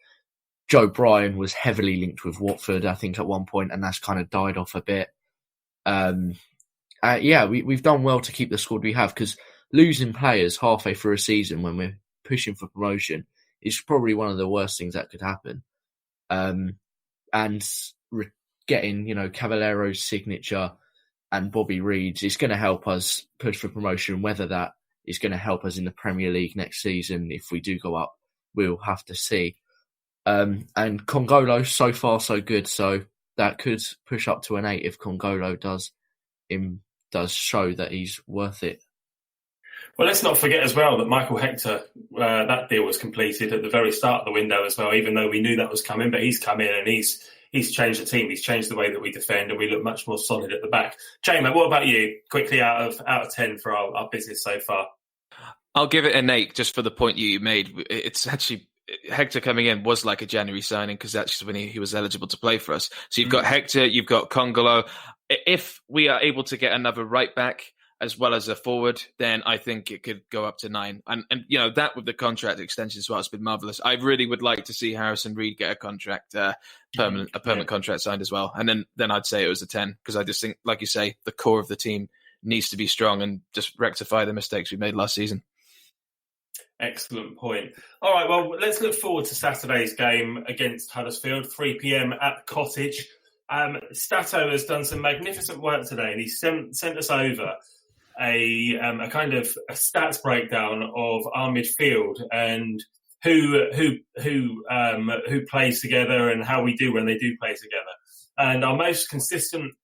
[SPEAKER 5] Joe Bryan was heavily linked with Watford, I think, at one point, and that's kind of died off a bit. We've done well to keep the squad we have, because losing players halfway through a season when we're pushing for promotion is probably one of the worst things that could happen. Getting, Cavallero's signature and Bobby Reed's is going to help us push for promotion. Whether that is going to help us in the Premier League next season, if we do go up, we'll have to see. And Congolo, so far so good. So that could push up to an 8 if Congolo does show that he's worth it.
[SPEAKER 3] Well, let's not forget as well that Michael Hector, that deal was completed at the very start of the window as well, even though we knew that was coming. But he's come in and he's changed the team. He's changed the way that we defend, and we look much more solid at the back. Jamie, what about you? Quickly, out of 10 for our business so far.
[SPEAKER 6] I'll give it an 8 just for the point you made. It's actually, Hector coming in was like a January signing, because that's when he was eligible to play for us. So you've got Hector, you've got Congolo. If we are able to get another right back as well as a forward, then I think it could go up to 9. And that with the contract extension as well, it's been marvellous. I really would like to see Harrison Reed get a contract, permanent contract signed as well. And then I'd say it was a 10, because I just think, like you say, the core of the team needs to be strong and just rectify the mistakes we made last season.
[SPEAKER 3] Excellent point. All right, well, let's look forward to Saturday's game against Huddersfield, 3 p.m. at the Cottage. Stato has done some magnificent work today, and he sent us over a kind of a stats breakdown of our midfield, and who plays together and how we do when they do play together. And our most consistent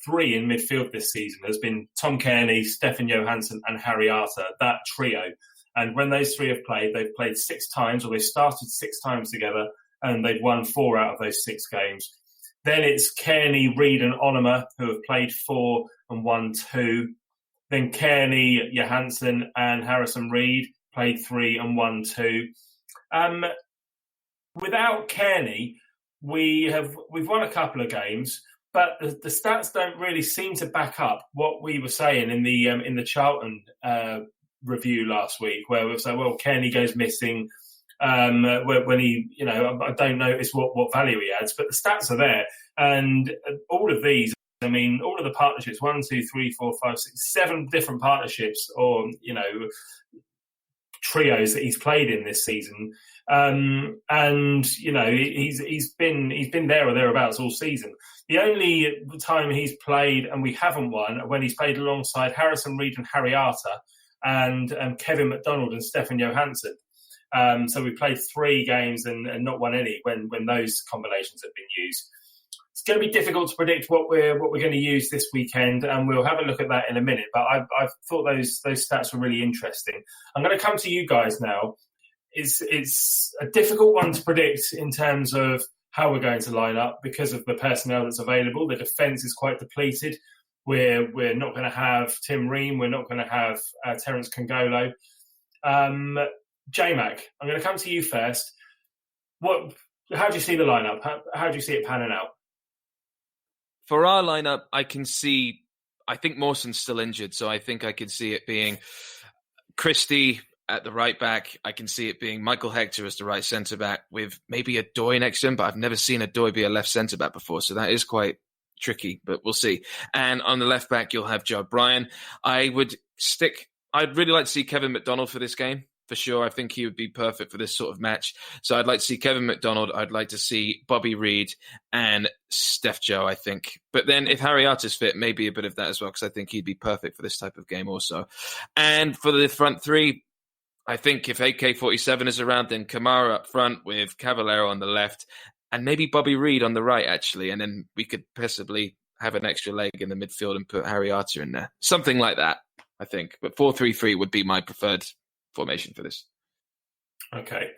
[SPEAKER 3] three in midfield this season has been Tom Cairney, Stefan Johansson and Harry Arter, that trio. And when those three have played, they've played 6 times, or they started 6 times together, and they've won 4 out of those 6 games. Then it's Cairney, Reid and Onomah, who have played 4 and won 2. Then Cairney, Johansson and Harrison Reid played 3 and won 2. Without Cairney, we've won a couple of games, but the stats don't really seem to back up what we were saying in the Charlton review last week, where we were saying, well, Cairney goes missing when he, I don't notice what value he adds, but the stats are there, and all of these. I mean, all of the partnerships, 1, 2, 3, 4, 5, 6, 7 different partnerships, or trios that he's played in this season, and he's been there or thereabouts all season. The only time he's played and we haven't won when he's played alongside Harrison Reid and Harry Arter and Kevin McDonald and Stefan Johansson. So we played 3 games and not won any when those combinations have been used. It's going to be difficult to predict what we're going to use this weekend, and we'll have a look at that in a minute. But I thought those stats were really interesting. I'm going to come to you guys now. It's a difficult one to predict in terms of how we're going to line up because of the personnel that's available. The defence is quite depleted. We're not going to have Tim Ream. We're not going to have Terence Kongolo. J-Mac, I'm going to come to you first. How do you see the lineup? How do you see it panning out?
[SPEAKER 6] For our lineup, I think Mawson's still injured, so I think I could see it being Christie at the right back. I can see it being Michael Hector as the right centre-back with maybe a Doy next to him, but I've never seen a Doy be a left centre-back before, so that is quite tricky, but we'll see. And on the left back, you'll have Joe Bryan. I'd really like to see Kevin McDonald for this game. For sure, I think he would be perfect for this sort of match. So I'd like to see Kevin McDonald. I'd like to see Bobby Reid and Steph Joe, I think. But then if Harry Arter's fit, maybe a bit of that as well, because I think he'd be perfect for this type of game also. And for the front three, I think if AK-47 is around, then Kamara up front with Cavallero on the left and maybe Bobby Reid on the right, actually. And then we could possibly have an extra leg in the midfield and put Harry Arter in there. Something like that, I think. But 4-3-3 would be my preferred formation for this.
[SPEAKER 3] Okay.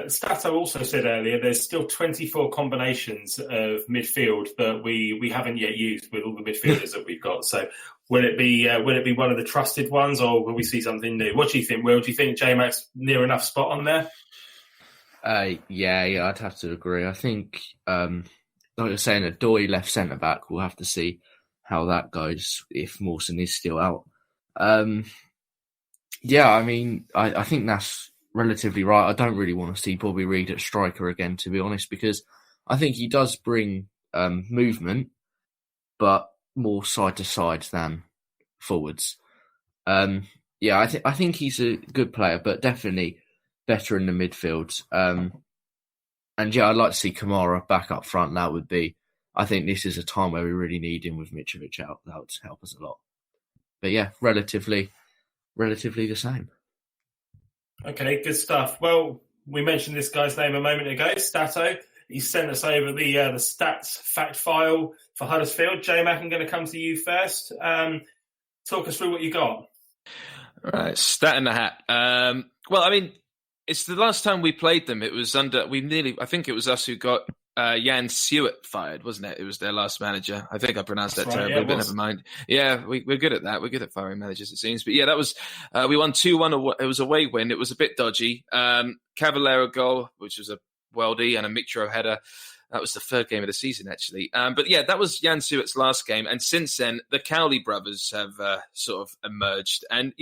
[SPEAKER 3] Stato also said earlier there's still 24 combinations of midfield that we haven't yet used with all the midfielders that we've got. So will it be one of the trusted ones, or will we see something new? What do you think, Will? Do you think J-Mac's near enough spot on there?
[SPEAKER 5] Yeah, I'd have to agree. I think, like you're saying, a Doy left centre-back, we'll have to see how that goes if Mawson is still out. Yeah, I mean, I think that's relatively right. I don't really want to see Bobby Reid at striker again, to be honest, because I think he does bring movement, but more side to side than forwards. Yeah, I think he's a good player, but definitely better in the midfield. And yeah, I'd like to see Kamara back up front. That would be, I think this is a time where we really need him with Mitrovic out. That would help us a lot. But yeah, relatively the same.
[SPEAKER 3] Okay, good stuff. Well, we mentioned this guy's name a moment ago, Stato. He sent us over the stats fact file for Huddersfield. J-Mac, I'm going to come to you first. Talk us through what you got.
[SPEAKER 6] All right, stat in the hat. Well, I mean, it's the last time we played them. It was I think it was us who got Jan Stewart fired, wasn't it? It was their last manager. I think I pronounced that terribly, but never mind. Yeah, we're good at that. We're good at firing managers, it seems. But yeah, that was, we won 2-1. It was a away win. It was a bit dodgy. Cavallero goal, which was a worldie, and a Mitro header. That was the third game of the season, actually. But yeah, that was Jan Stewart's last game. And since then, the Cowley brothers have sort of emerged. And,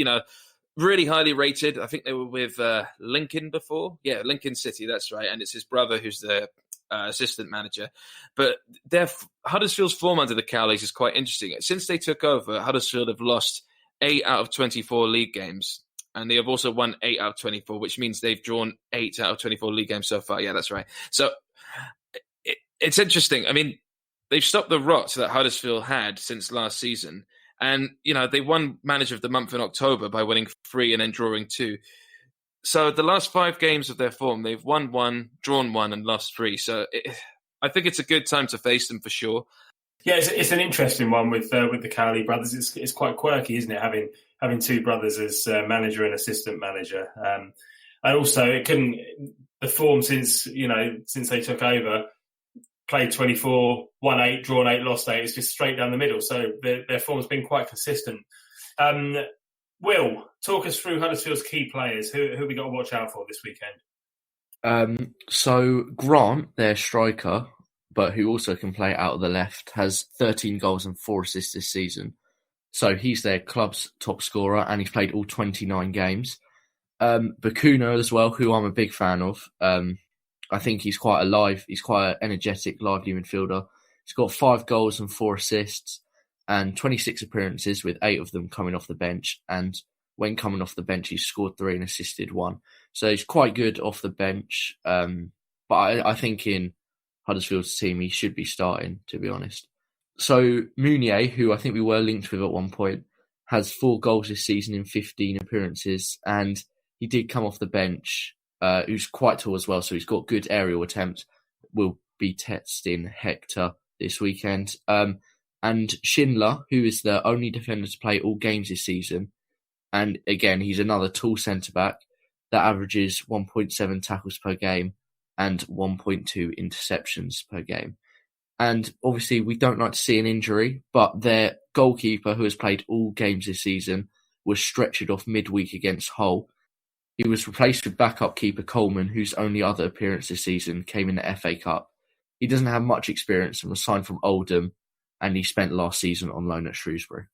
[SPEAKER 6] really highly rated. I think they were with Lincoln before. Yeah, Lincoln City, that's right. And it's his brother who's the assistant manager. But Huddersfield's form under the Cowleys is quite interesting. Since they took over, Huddersfield have lost 8 out of 24 league games. And they have also won 8 out of 24, which means they've drawn 8 out of 24 league games so far. Yeah, that's right. So it's interesting. I mean, they've stopped the rot that Huddersfield had since last season. And, they won Manager of the Month in October by winning 3 and then drawing 2. So the last 5 games of their form, they've won 1, drawn 1, and lost 3. So I think it's a good time to face them for sure.
[SPEAKER 3] Yeah, it's an interesting one with the Cowley brothers. It's quite quirky, isn't it? Having 2 brothers as manager and assistant manager, and also the form since they took over, played 24, won 8, drawn 8, lost 8. It's just straight down the middle. So their form's been quite consistent. Will, talk us through Huddersfield's key players. Who we got to watch out for this weekend?
[SPEAKER 5] So Grant, their striker, but who also can play out of the left, has 13 goals and 4 assists this season. So he's their club's top scorer, and he's played all 29 games. Bakuna as well, who I'm a big fan of. I think he's quite alive. He's quite an energetic, lively midfielder. He's got 5 goals and 4 assists and 26 appearances, with 8 of them coming off the bench. And when coming off the bench, he's scored 3 and assisted 1. So he's quite good off the bench. But I think in Huddersfield's team, he should be starting, to be honest. So Mounier, who I think we were linked with at one point, has 4 goals this season in 15 appearances, and he did come off the bench. Who's quite tall as well, so he's got good aerial attempts. Will be testing Hector this weekend. And Schindler, who is the only defender to play all games this season, and again, he's another tall centre-back that averages 1.7 tackles per game and 1.2 interceptions per game. And obviously, we don't like to see an injury, but their goalkeeper, who has played all games this season, was stretchered off midweek against Hull. He was replaced with backup keeper Coleman, whose only other appearance this season came in the FA Cup. He doesn't have much experience and was signed from Oldham, and he spent last season on loan at Shrewsbury.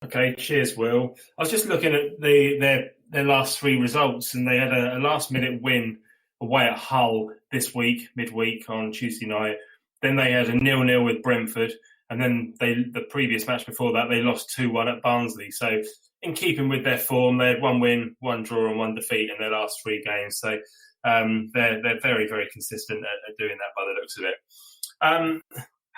[SPEAKER 3] Okay, cheers, Will. I was just looking at their last 3 results, and they had a last-minute win away at Hull this week, midweek on Tuesday night. Then they had a 0-0 with Brentford, and then the previous match before that, they lost 2-1 at Barnsley. So in keeping with their form, they had 1 win, 1 draw and 1 defeat in their last 3 games. So they're very, very consistent at doing that by the looks of it.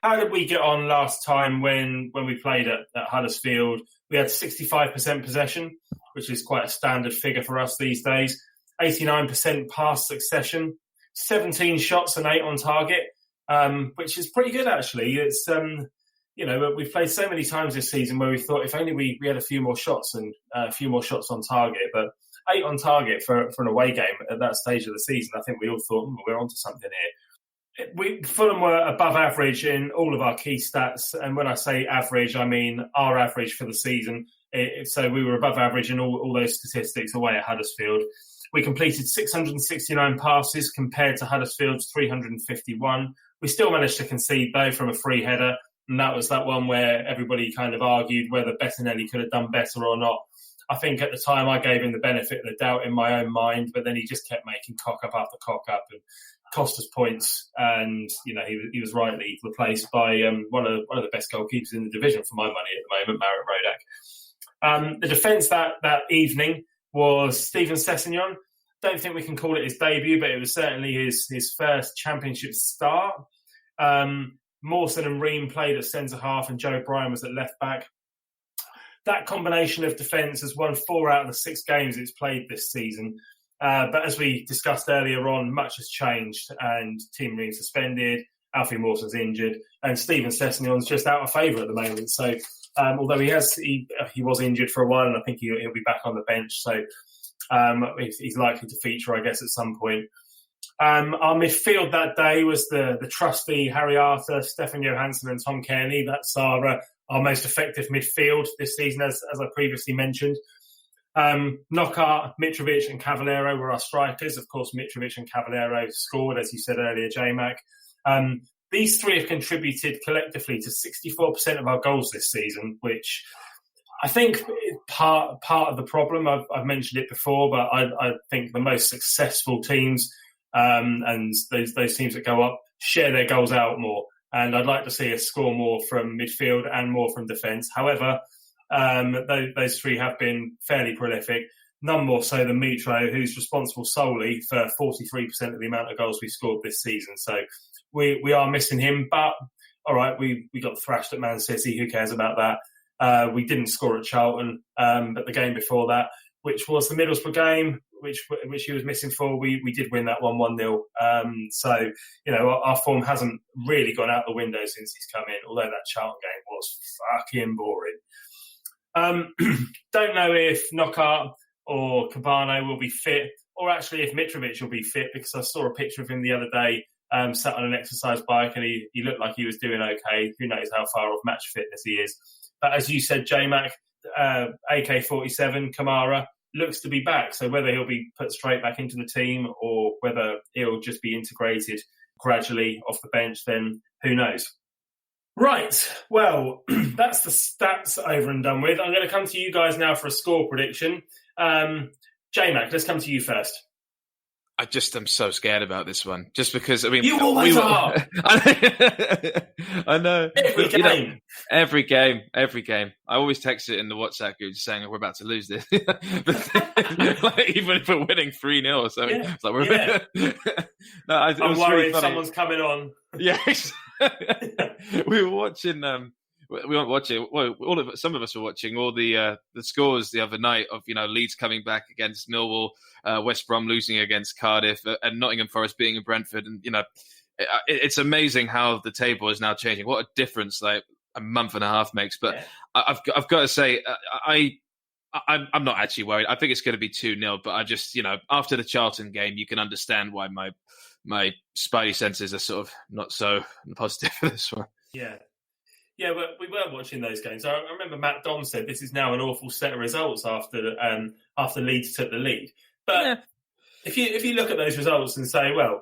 [SPEAKER 3] How did we get on last time when we played at Huddersfield? We had 65% possession, which is quite a standard figure for us these days. 89% pass succession, 17 shots and 8 on target, which is pretty good, actually. It's we've played so many times this season where we thought if only we had a few more shots and a few more shots on target. But 8 on target for an away game at that stage of the season, I think we all thought we're onto something here. Fulham were above average in all of our key stats, and when I say average, I mean our average for the season. So we were above average in all those statistics away at Huddersfield. We completed 669 passes compared to Huddersfield's 351. We still managed to concede, though, from a free header, and that was that one where everybody kind of argued whether Bettinelli could have done better or not. I think at the time I gave him the benefit of the doubt in my own mind, but then he just kept making cock up after cock up and cost us points. And he was rightly replaced by one of the best goalkeepers in the division for my money at the moment, Marek Rodak. The defence that evening was Stephen Sessegnon. Don't think we can call it his debut, but it was certainly his first championship start. Mawson and Ream played at centre-half and Joe Bryan was at left-back. That combination of defence has won 4 out of the 6 games it's played this season. But as we discussed earlier on, much has changed and Tim Ream suspended, Alfie Mawson's injured, and Stephen Sessegnon's just out of favour at the moment. So although he was injured for a while, and I think he'll be back on the bench, so he's likely to feature, I guess, at some point. Our midfield that day was the trusty Harry Arthur, Stefan Johansson and Tom Kearney. That's our most effective midfield this season, as I previously mentioned. Knockaert, Mitrovic and Cavallero were our strikers. Of course, Mitrovic and Cavallero scored, as you said earlier, J-Mac. These 3 have contributed collectively to 64% of our goals this season, which I think part of the problem. I've mentioned it before, but I think the most successful teams and those teams that go up share their goals out more. And I'd like to see us score more from midfield and more from defence. However, those 3 have been fairly prolific, none more so than Mitro, who's responsible solely for 43% of the amount of goals we scored this season. So we are missing him, but all right, we got thrashed at Man City. Who cares about that? We didn't score at Charlton, but the game before that, which was the Middlesbrough game, which he was missing for. We did win that 1-0. So, our form hasn't really gone out the window since he's come in, although that Charlton game was fucking boring. Don't know if Knockaert or Cabano will be fit, or actually if Mitrovic will be fit, because I saw a picture of him the other day sat on an exercise bike, and he looked like he was doing okay. Who knows how far off match fitness he is. But as you said, J-Mac, AK-47, Kamara, looks to be back. So whether he'll be put straight back into the team or whether he'll just be integrated gradually off the bench, then who knows. Right, well, that's the stats over and done with. I'm going to come to you guys now for a score prediction. J-Mac, let's come to you first.
[SPEAKER 6] I just am so scared about this one. Just because, I mean...
[SPEAKER 3] You always are!
[SPEAKER 6] I know.
[SPEAKER 3] Every game.
[SPEAKER 6] Every game. I always text it in the WhatsApp group saying, we're about to lose this. Like, even if we're winning 3-0 or something.
[SPEAKER 3] Yeah.
[SPEAKER 6] It's like No,
[SPEAKER 3] I'm worried really someone's coming on.
[SPEAKER 6] Yeah. We were watching... We weren't watching. Well, some of us were watching all the scores the other night of Leeds coming back against Millwall, West Brom losing against Cardiff, and Nottingham Forest beating in Brentford. And it's amazing how the table is now changing. What a difference like a month and a half makes. But yeah. I've got to say, I'm not actually worried. I think it's going to be 2-0. But I just after the Charlton game, you can understand why my spidey senses are sort of not so positive for this one.
[SPEAKER 3] Yeah. Yeah, but we were watching those games. I remember Matt Dom said this is now an awful set of results after Leeds took the lead. But if you look at those results and say, well,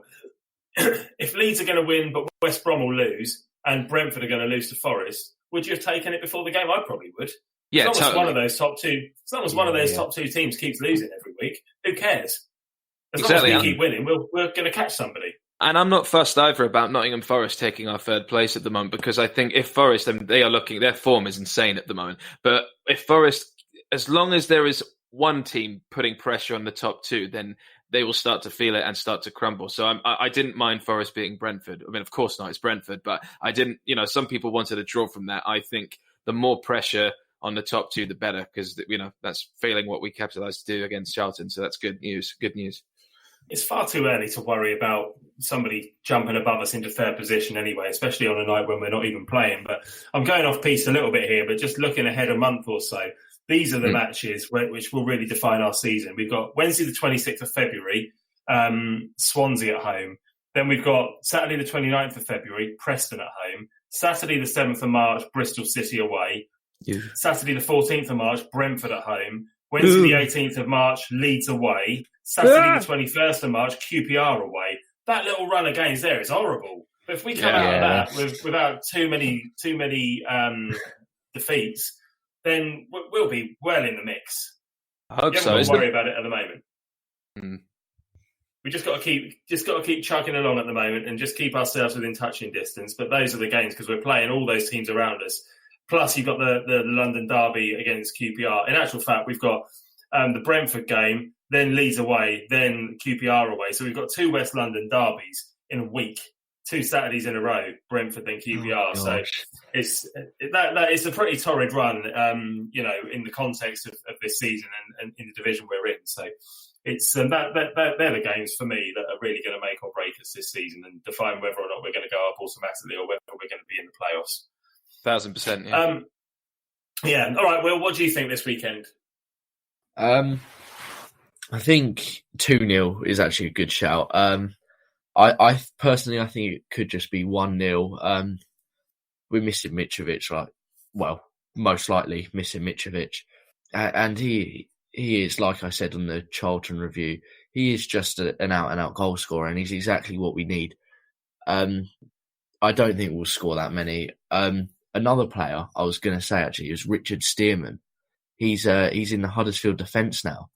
[SPEAKER 3] if Leeds are going to win but West Brom will lose and Brentford are going to lose to Forest, would you have taken it before the game? I probably would.
[SPEAKER 6] Yeah,
[SPEAKER 3] as long as one of those top two teams keeps losing every week, who cares? As long as we keep winning, we're going to catch somebody.
[SPEAKER 6] And I'm not fussed either about Nottingham Forest taking our third place at the moment, because I think if Forest, their form is insane at the moment. But if Forest, as long as there is one team putting pressure on the top two, then they will start to feel it and start to crumble. So I didn't mind Forest beating Brentford. I mean, of course not, it's Brentford, but I didn't, some people wanted a draw from that. I think the more pressure on the top two, the better, because, that's failing what we capitalised to do against Charlton. So that's good news. Good news.
[SPEAKER 3] It's far too early to worry about somebody jumping above us into third position anyway, especially on a night when we're not even playing. But I'm going off piece a little bit here, but just looking ahead a month or so, these are the matches which will really define our season. We've got Wednesday the 26th of February, Swansea at home. Then we've got Saturday the 29th of February, Preston at home. Saturday the 7th of March, Bristol City away. Yeah. Saturday the 14th of March, Brentford at home. Wednesday the 18th of March, Leeds away. Saturday the 21st of March, QPR away. That little run of games there is horrible. But if we come out of that without too many defeats, then we'll be well in the mix.
[SPEAKER 6] I hope so.
[SPEAKER 3] Don't worry about it at the moment. We just got to keep chugging along at the moment and just keep ourselves within touching distance. But those are the games because we're playing all those teams around us. Plus, you've got the London derby against QPR. In actual fact, we've got the Brentford game, then Leeds away, then QPR away. So we've got two West London derbies in a week, 2 Saturdays in a row, Brentford then QPR. So it's a pretty torrid run, in the context of this season and in the division we're in. So it's they're the games for me that are really going to make or break us this season and define whether or not we're going to go up automatically or whether we're going to be in the playoffs.
[SPEAKER 6] 1,000%. Yeah.
[SPEAKER 3] Yeah. All right. Well, what do you think this weekend?
[SPEAKER 5] I think 2-0 is actually a good shout. I personally, I think it could just be 1-0. We're missing Mitrovic, most likely missing Mitrovic, and he is, like I said on the Charlton review, he is just an out-and-out goal scorer, and he's exactly what we need. I don't think we'll score that many. Another player I was going to say actually is Richard Stearman. He's in the Huddersfield defence now,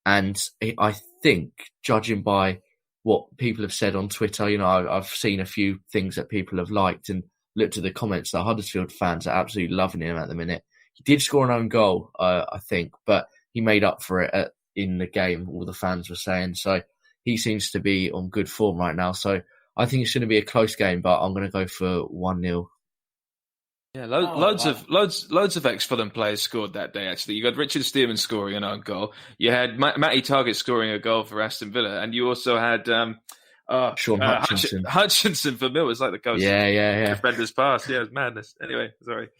[SPEAKER 5] and I think, judging by what people have said on Twitter, I've seen a few things that people have liked and looked at the comments. The Huddersfield fans are absolutely loving him at the minute. He did score an own goal, I think, but he made up for it in the game. All the fans were saying so. He seems to be on good form right now. So I think it's going to be a close game, but I'm going to go for 1-0.
[SPEAKER 6] Yeah, loads of ex-Fulham players scored that day. Actually, you got Richard Stearman scoring an own goal. You had Matty Targett scoring a goal for Aston Villa, and you also had
[SPEAKER 5] Sean Hutchinson.
[SPEAKER 6] Hutchinson for Mill was like the coach.
[SPEAKER 5] Yeah.
[SPEAKER 6] Defender's pass. Yeah, it was madness. Anyway, sorry.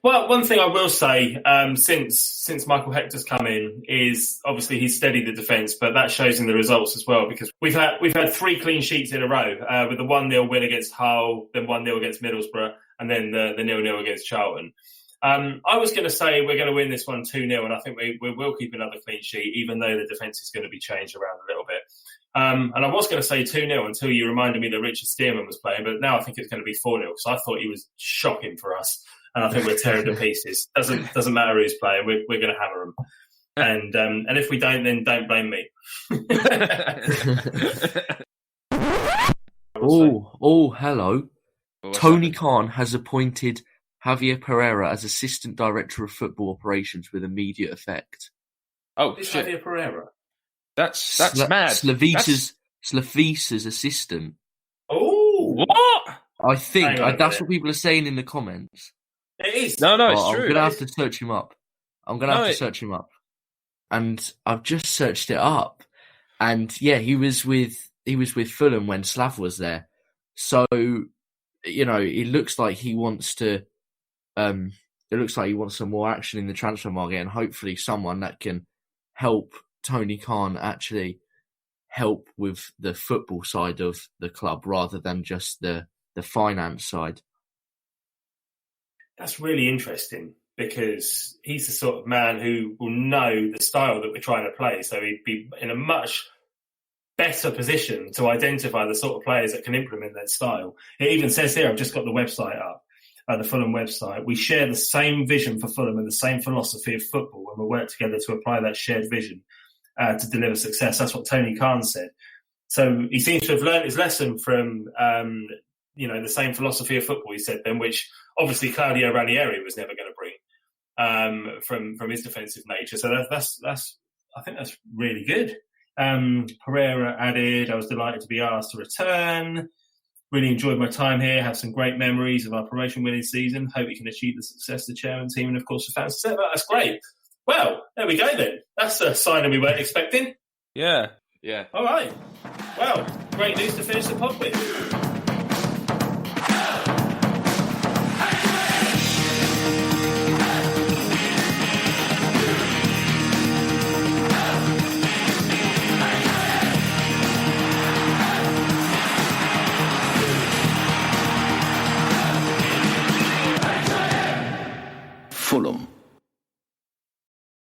[SPEAKER 3] Well, one thing I will say, since Michael Hector's come in, is obviously he's steadied the defence, but that shows in the results as well, because we've had 3 clean sheets in a row, with the 1-0 win against Hull, then 1-0 against Middlesbrough, and then the 0-0 against Charlton. I was going to say we're going to win this one 2-0, and I think we will keep another clean sheet, even though the defence is going to be changed around a little bit. And I was going to say 2-0 until you reminded me that Richard Stearman was playing, but now I think it's going to be 4-0, because I thought he was shocking for us. And I think we're tearing to pieces. Doesn't matter who's playing. We're going to hammer them. And if we don't, then don't blame me.
[SPEAKER 5] Hello. Tony Khan has appointed Javier Pereira as Assistant Director of Football Operations with immediate effect.
[SPEAKER 6] Oh,
[SPEAKER 3] It's
[SPEAKER 6] shit.
[SPEAKER 3] Javier Pereira.
[SPEAKER 6] That's mad.
[SPEAKER 5] Slavisa's assistant.
[SPEAKER 3] Oh,
[SPEAKER 6] What?
[SPEAKER 5] I think
[SPEAKER 3] Hang on a
[SPEAKER 5] that's
[SPEAKER 3] minute.
[SPEAKER 5] what people are saying in the comments.
[SPEAKER 3] it is.
[SPEAKER 6] No, it's
[SPEAKER 5] I'm
[SPEAKER 6] true.
[SPEAKER 5] going to have to search him up. And I've just searched it up. And yeah, he was with Fulham when Slav was there. So, it looks like he wants to some more action in the transfer market, and hopefully someone that can help Tony Khan actually help with the football side of the club rather than just the finance side.
[SPEAKER 3] That's really interesting, because he's the sort of man who will know the style that we're trying to play. So he'd be in a much better position to identify the sort of players that can implement that style. It even says here, I've just got the website up, the Fulham website. We share the same vision for Fulham and the same philosophy of football, and we work together to apply that shared vision to deliver success. That's what Tony Khan said. So he seems to have learned his lesson from the same philosophy of football, he said then, which obviously Claudio Ranieri was never going to bring from his defensive nature. So that's I think that's really good. Pereira added, I was delighted to be asked to return. Really enjoyed my time here. Have some great memories of our promotion winning season. Hope we can achieve the success the chairman, team, and of course the fans. That's great. Well, there we go then. That's a sign that we weren't expecting.
[SPEAKER 6] Yeah.
[SPEAKER 3] All right. Well, great news to finish the pod with.